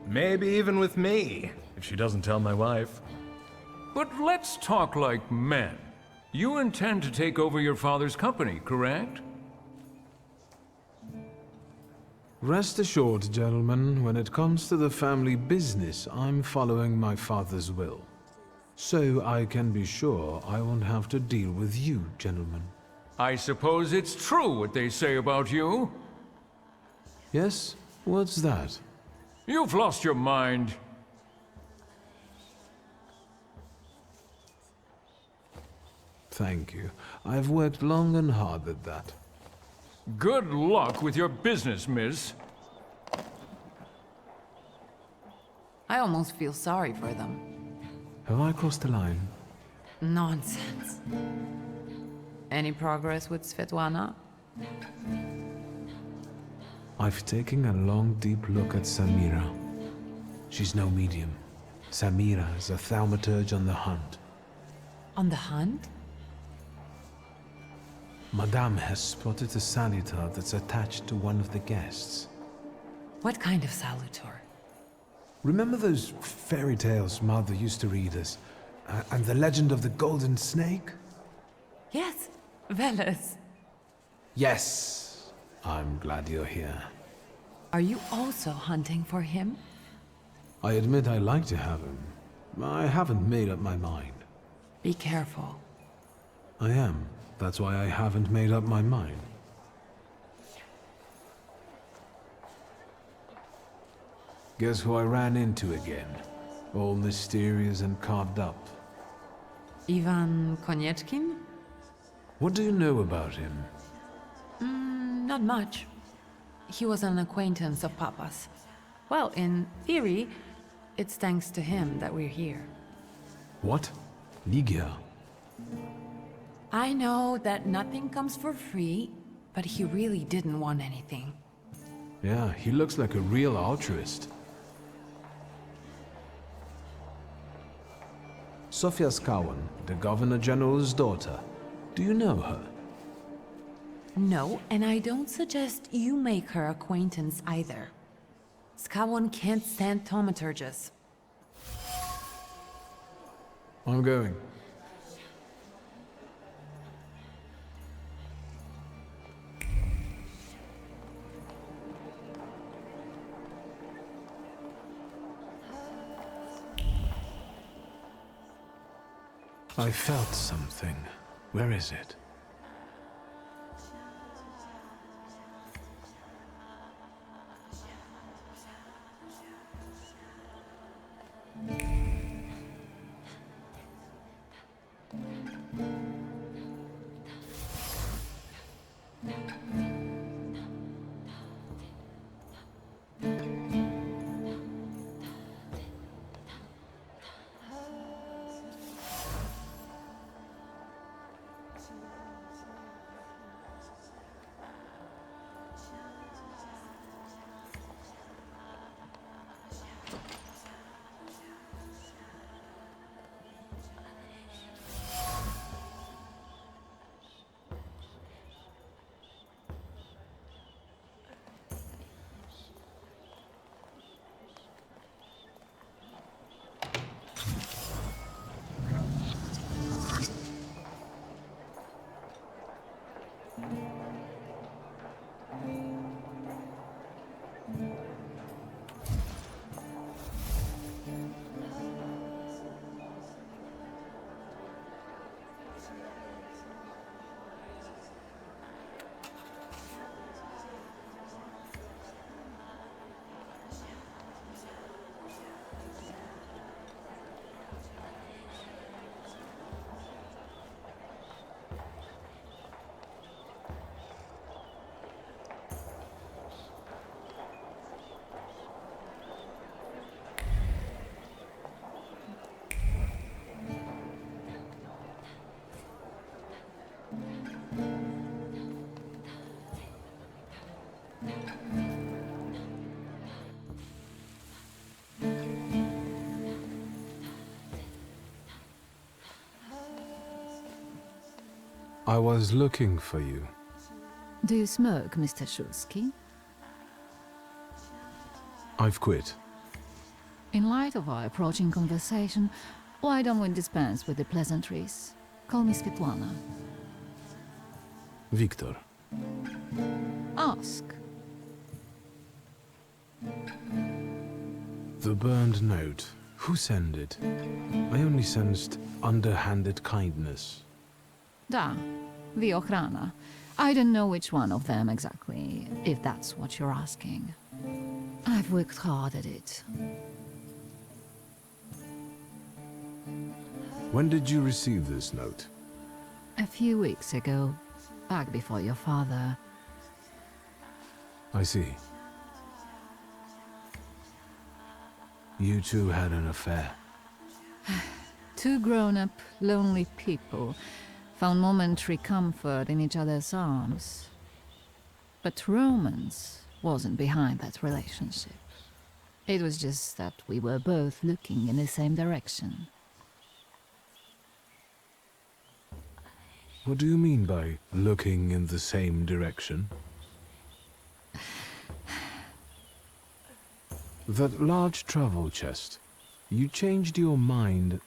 Maybe even with me, if she doesn't tell my wife. But let's talk like men. You intend to take over your father's company, correct? Rest assured, gentlemen, when it comes to the family business, I'm following my father's will. So I can be sure I won't have to deal with you, gentlemen. I suppose it's true what they say about you? Yes? What's that? You've lost your mind. Thank you. I've worked long and hard at that. Good luck with your business, miss. I almost feel sorry for them. Have I crossed the line? Nonsense. Any progress with Svetlana? I've taken a long, deep look at Samira. She's no medium. Samira is a thaumaturge on the hunt. On the hunt? Madame has spotted a salutor that's attached to one of the guests. What kind of salutor? Remember those fairy tales Mother used to read us? And the legend of the golden snake? Yes, Veles. Yes. I'm glad you're here. Are you also hunting for him? I admit I like to have him. I haven't made up my mind. Be careful. I am. That's why I haven't made up my mind. Guess who I ran into again? All mysterious and carved up. Ivan Konieczkin? What do you know about him? Not much. He was an acquaintance of Papa's. Well, in theory, it's thanks to him that we're here. What? Ligia? I know that nothing comes for free, but he really didn't want anything. Yeah, he looks like a real altruist. Sofia Skawan, the Governor General's daughter. Do you know her? No, and I don't suggest you make her acquaintance either. Skawan can't stand thaumaturges. I'm going. I felt something. Where is it? I was looking for you. Do you smoke, Mr. Shulsky? I've quit. In light of our approaching conversation, why don't we dispense with the pleasantries? Call me Svetlana. Wiktor. Ask. The burned note. Who sent it? I only sensed underhanded kindness. Da, the Ochrana. I don't know which one of them exactly, if that's what you're asking. I've worked hard at it. When did you receive this note? A few weeks ago, back before your father. I see. You two had an affair. Two grown-up, lonely people found momentary comfort in each other's arms. But romance wasn't behind that relationship. It was just that we were both looking in the same direction. What do you mean by looking in the same direction? That large travel chest. You changed your mind.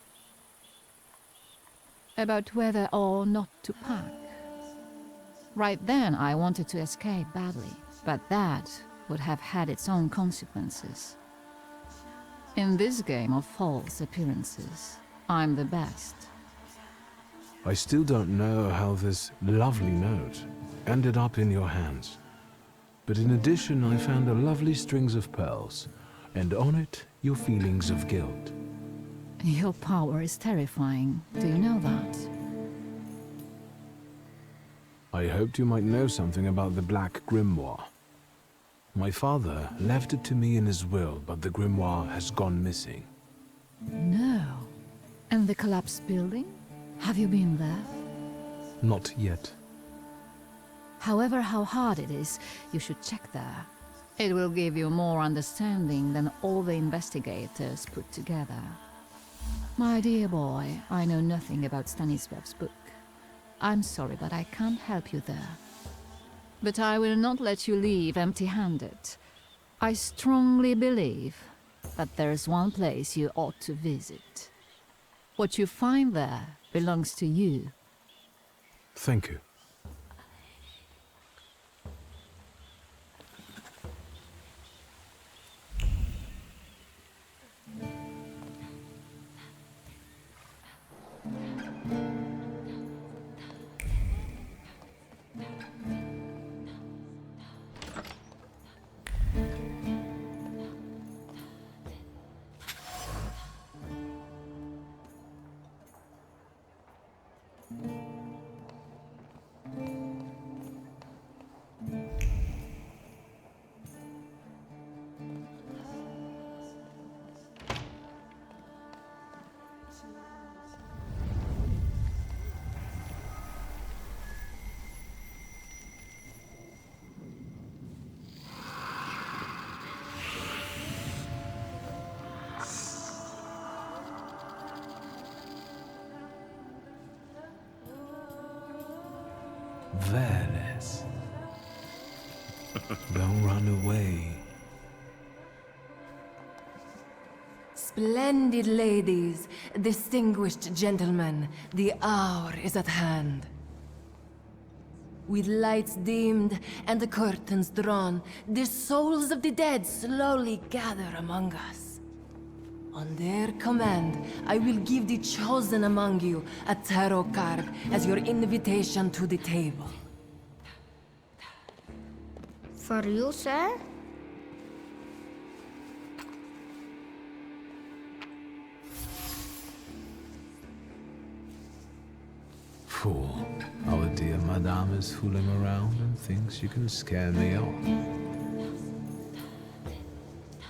About whether or not to pack. Right then I wanted to escape badly, but that would have had its own consequences. In this game of false appearances, I'm the best. I still don't know how this lovely note ended up in your hands. But in addition, I found a lovely strings of pearls, and on it, your feelings of guilt. Your power is terrifying. Do you know that? I hoped you might know something about the Black Grimoire. My father left it to me in his will, but the grimoire has gone missing. No. And the collapsed building? Have you been there? Not yet. However, how hard it is, you should check there. It will give you more understanding than all the investigators put together. My dear boy, I know nothing about Stanislav's book. I'm sorry, but I can't help you there. But I will not let you leave empty-handed. I strongly believe that there's one place you ought to visit. What you find there belongs to you. Thank you. Veles. Don't run away. Splendid ladies, distinguished gentlemen, the hour is at hand. With lights dimmed and the curtains drawn, the souls of the dead slowly gather among us. On their command, I will give the chosen among you a tarot card as your invitation to the table. For you, sir? Fool. Our dear madame is fooling around and thinks you can scare me off.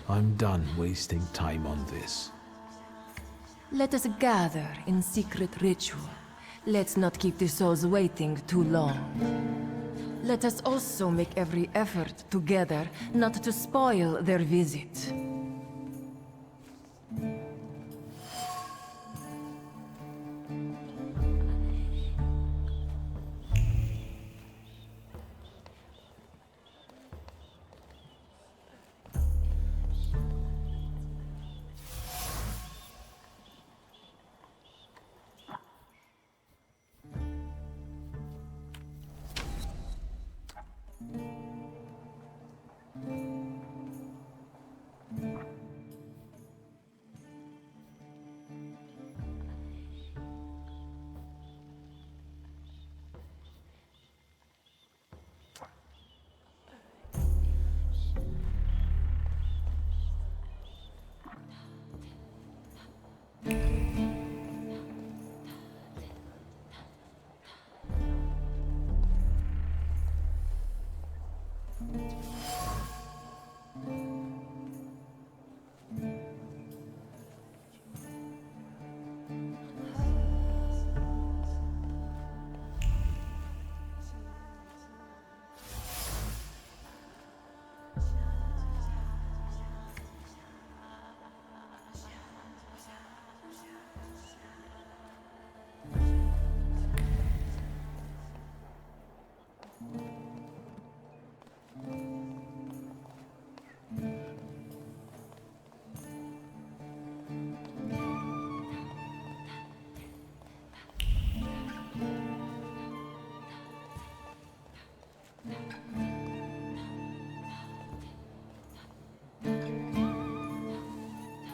I'm done wasting time on this. Let us gather in secret ritual. Let's not keep the souls waiting too long. Let us also make every effort together not to spoil their visit.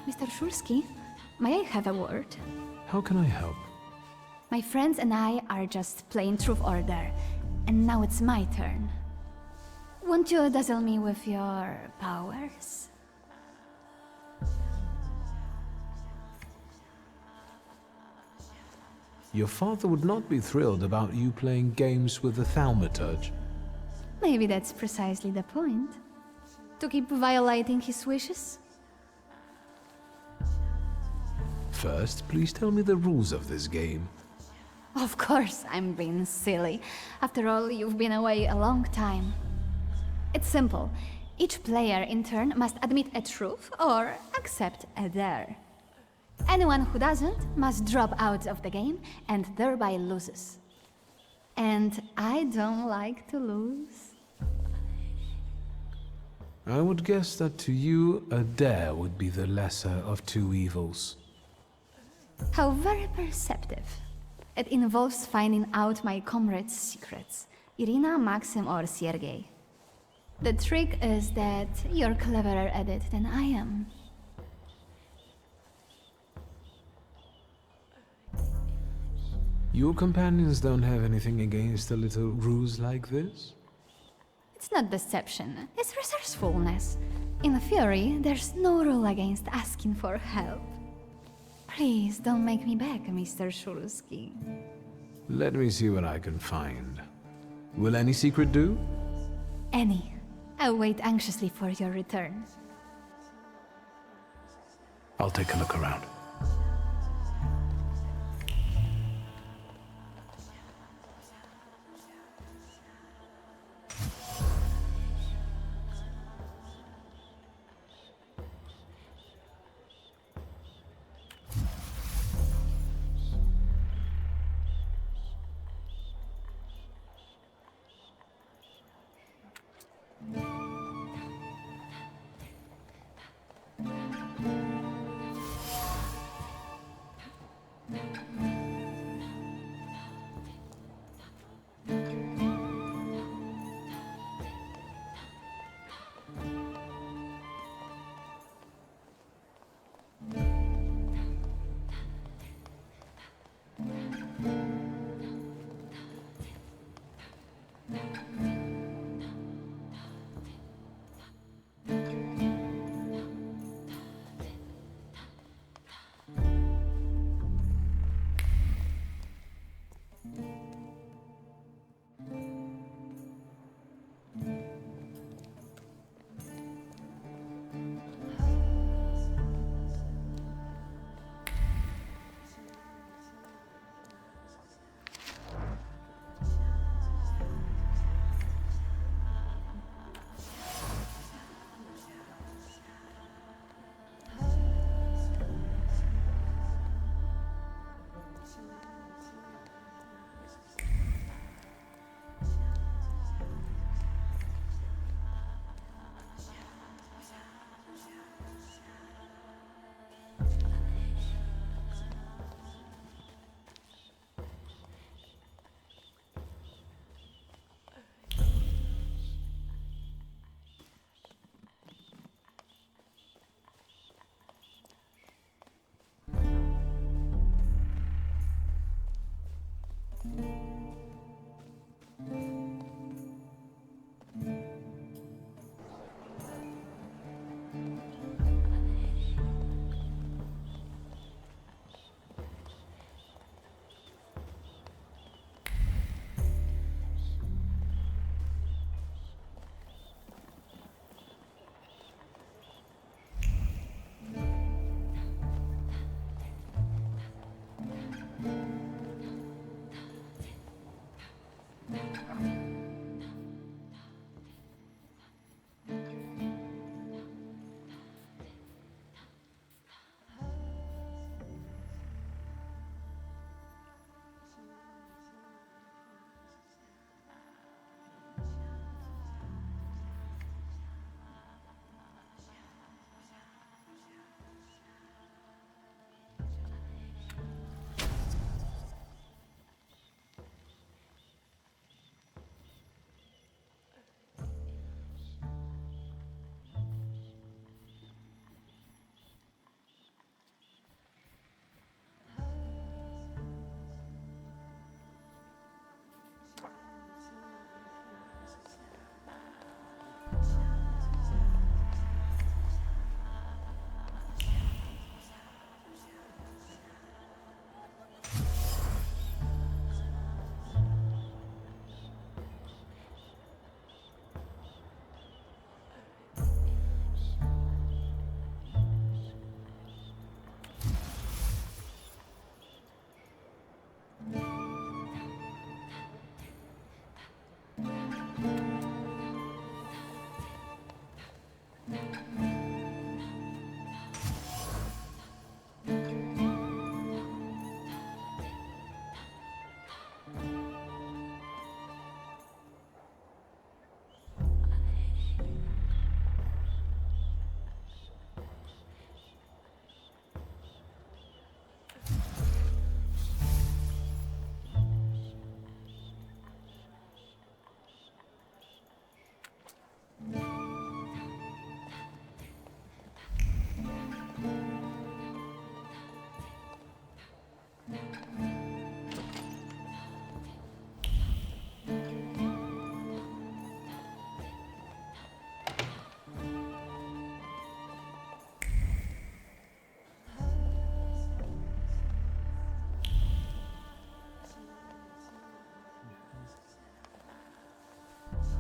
Mr. Shulsky, may I have a word? How can I help? My friends and I are just playing Truth Order, and now it's my turn. Won't you dazzle me with your powers? Your father would not be thrilled about you playing games with the Thaumaturge. Maybe that's precisely the point. To keep violating his wishes? First, please tell me the rules of this game. Of course, I'm being silly. After all, you've been away a long time. It's simple. Each player in turn must admit a truth or accept a dare. Anyone who doesn't must drop out of the game and thereby loses. And I don't like to lose. I would guess that to you, a dare would be the lesser of two evils. How very perceptive. It involves finding out my comrades' secrets, Irina, Maxim, or Sergei. The trick is that you're cleverer at it than I am. Your companions don't have anything against a little ruse like this? It's not deception, it's resourcefulness. In theory, there's no rule against asking for help. Please don't make me beg, Mr. Shulsky. Let me see what I can find. Will any secret do? Any. I'll wait anxiously for your return. I'll take a look around.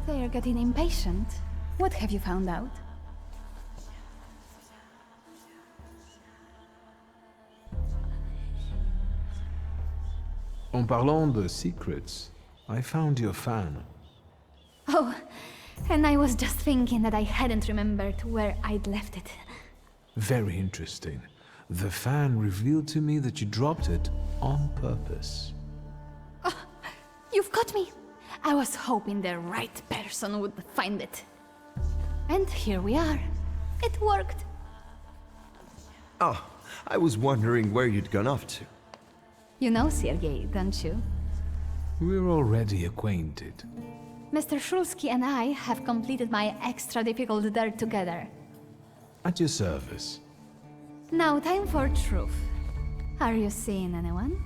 They're getting impatient. What have you found out? En parlant de secrets, I found your fan. Oh, and I was just thinking that I hadn't remembered where I'd left it. Very interesting. The fan revealed to me that you dropped it on purpose. Oh, you've got me. I was hoping the right person would find it. And here we are. It worked. Oh, I was wondering where you'd gone off to. You know Sergei, don't you? We're already acquainted. Mr. Shulsky and I have completed my extra difficult dare together. At your service. Now time for truth. Are you seeing anyone?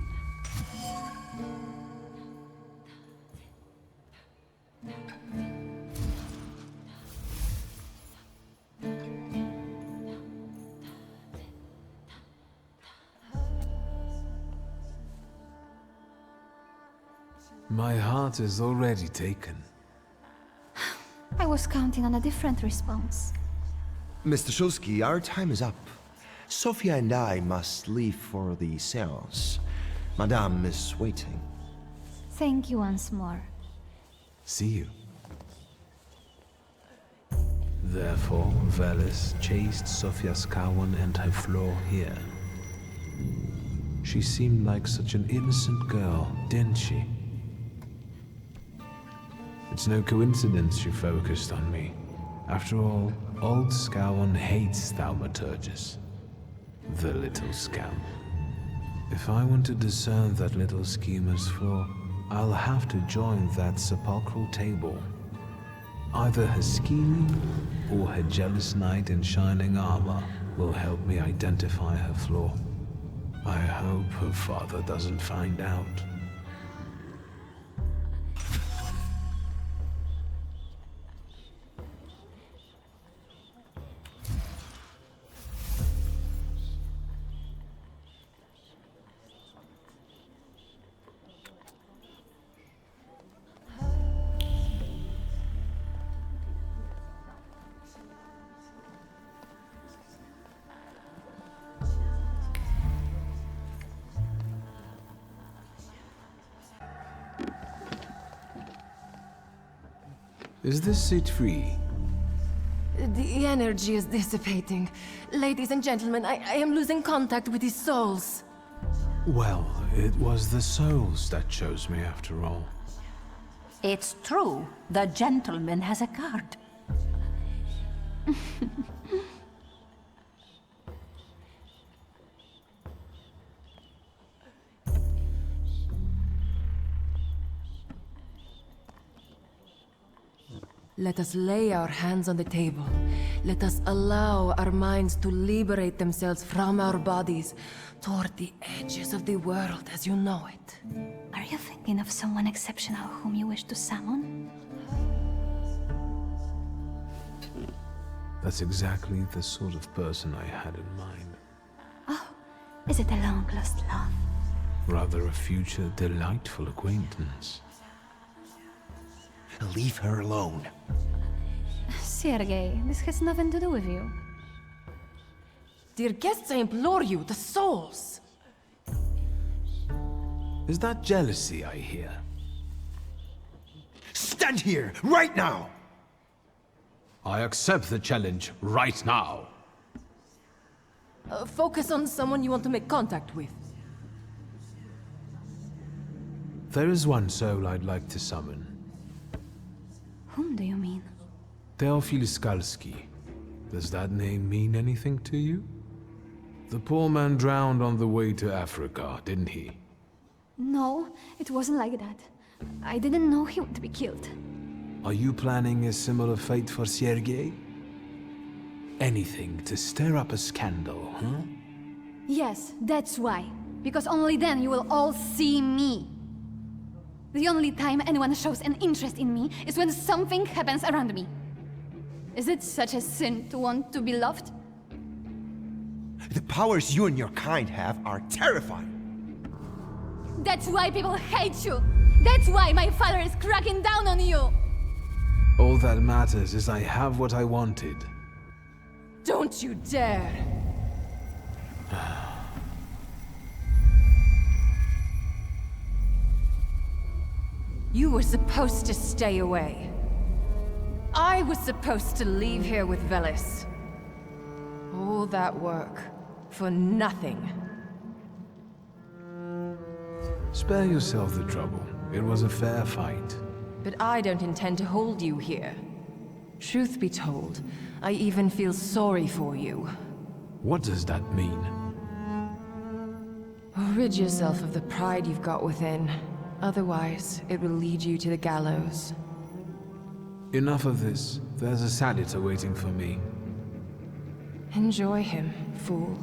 My heart is already taken. I was counting on a different response. Mr. Shulsky, our time is up. Sophia and I must leave for the seance. Madame is waiting. Thank you once more. See you. Therefore, Veles chased Sofia Skawan and her floor here. She seemed like such an innocent girl, didn't she? It's no coincidence she focused on me. After all, old Skawan hates Thaumaturges. The little scamp. If I want to discern that little schemer's flaw, I'll have to join that sepulchral table. Either her scheming or her jealous knight in shining armor will help me identify her flaw. I hope her father doesn't find out. Is this seat free? The energy is dissipating. Ladies and gentlemen, I am losing contact with these souls. Well, it was the souls that chose me after all. It's true. The gentleman has a card. Let us lay our hands on the table. Let us allow our minds to liberate themselves from our bodies toward the edges of the world as you know it. Are you thinking of someone exceptional whom you wish to summon? That's exactly the sort of person I had in mind. Oh, is it a long-lost love? Rather a future delightful acquaintance. Leave her alone. Sergei, this has nothing to do with you. Dear guests, I implore you, the souls! Is that jealousy I hear? Stand here, right now! I accept the challenge right now. Focus on someone you want to make contact with. There is one soul I'd like to summon. Whom do you mean? Teofil Skalski. Does that name mean anything to you? The poor man drowned on the way to Africa, didn't he? No, it wasn't like that. I didn't know he would be killed. Are you planning a similar fate for Sergei? Anything to stir up a scandal, huh? Yes, that's why. Because only then you will all see me. The only time anyone shows an interest in me is when something happens around me. Is it such a sin to want to be loved? The powers you and your kind have are terrifying. That's why people hate you! That's why my father is cracking down on you! All that matters is I have what I wanted. Don't you dare! You were supposed to stay away. I was supposed to leave here with Veles. All that work for nothing. Spare yourself the trouble. It was a fair fight. But I don't intend to hold you here. Truth be told, I even feel sorry for you. What does that mean? Rid yourself of the pride you've got within. Otherwise, it will lead you to the gallows. Enough of this. There's a salutor waiting for me. Enjoy him, fool.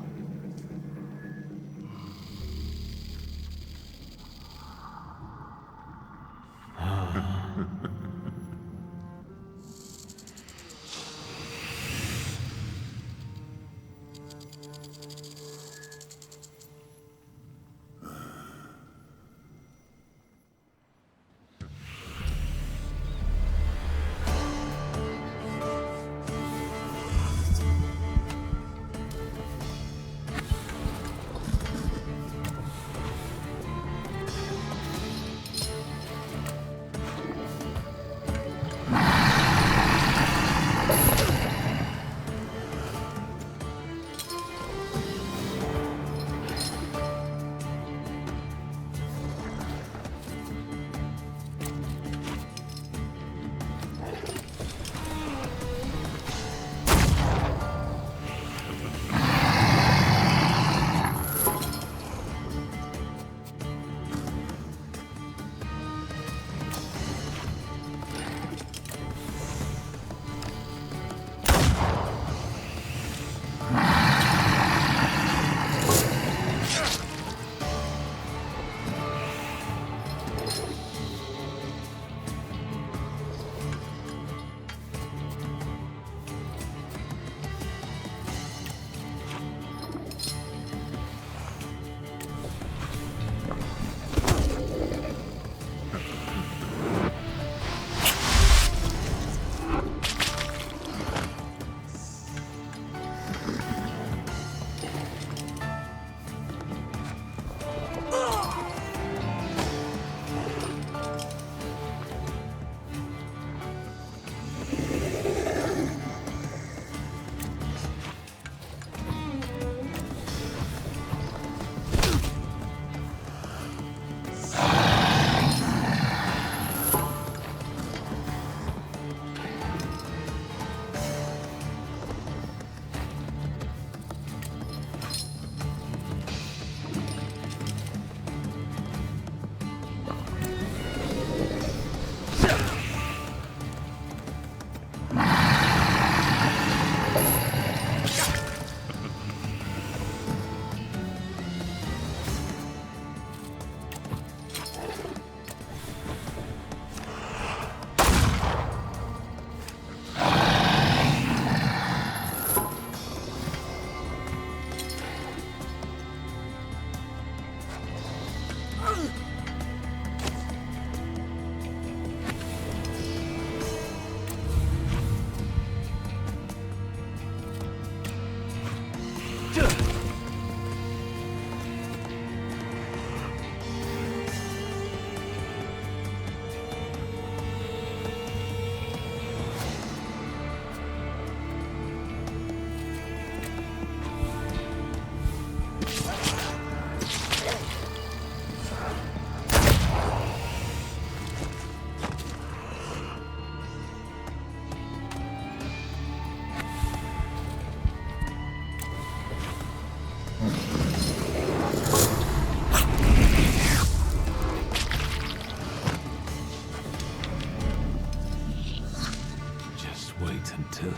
until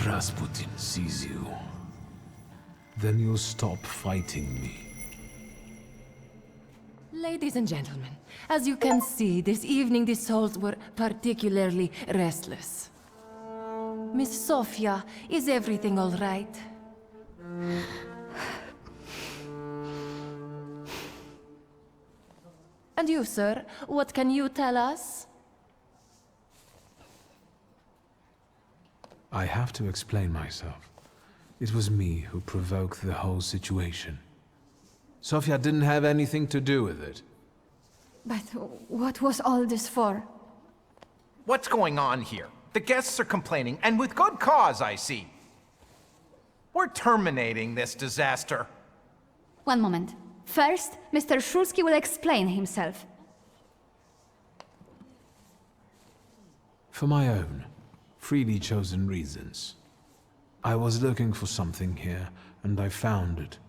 Rasputin sees you. Then you'll stop fighting me. Ladies and gentlemen, as you can see, this evening the souls were particularly restless. Miss Sofia, is everything all right? And you, sir, what can you tell us? I have to explain myself. It was me who provoked the whole situation. Sofia didn't have anything to do with it. But what was all this for? What's going on here? The guests are complaining, and with good cause, I see. We're terminating this disaster. One moment. First, Mr. Shulsky will explain himself. For my own, freely chosen reasons. I was looking for something here, and I found it.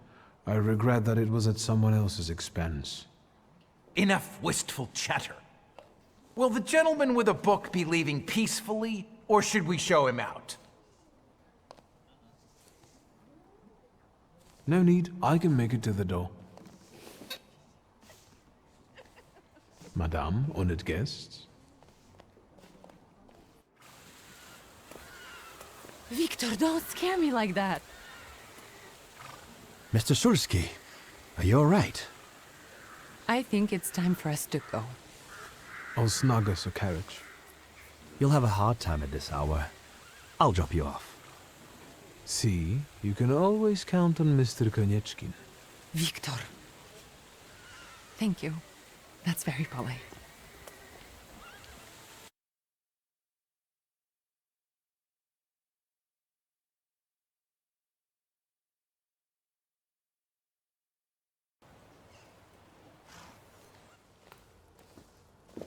I regret that it was at someone else's expense. Enough wistful chatter. Will the gentleman with a book be leaving peacefully, or should we show him out? No need, I can make it to the door. Madame, honored guests. Wiktor, don't scare me like that. Mr. Shulsky, are you all right? I think it's time for us to go. I'll snug us a carriage. You'll have a hard time at this hour. I'll drop you off. See, you can always count on Mr. Konieczkin. Wiktor. Thank you. That's very polite.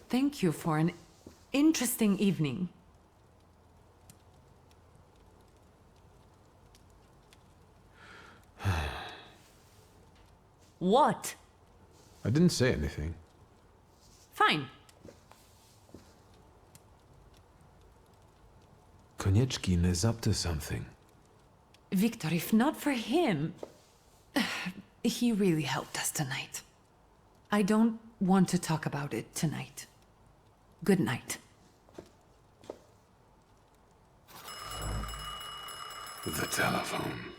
Thank you for an interesting evening. What? I didn't say anything. Fine. Konieczkin is up to something. Wiktor, if not for him... he really helped us tonight. I don't want to talk about it tonight. Good night. The telephone.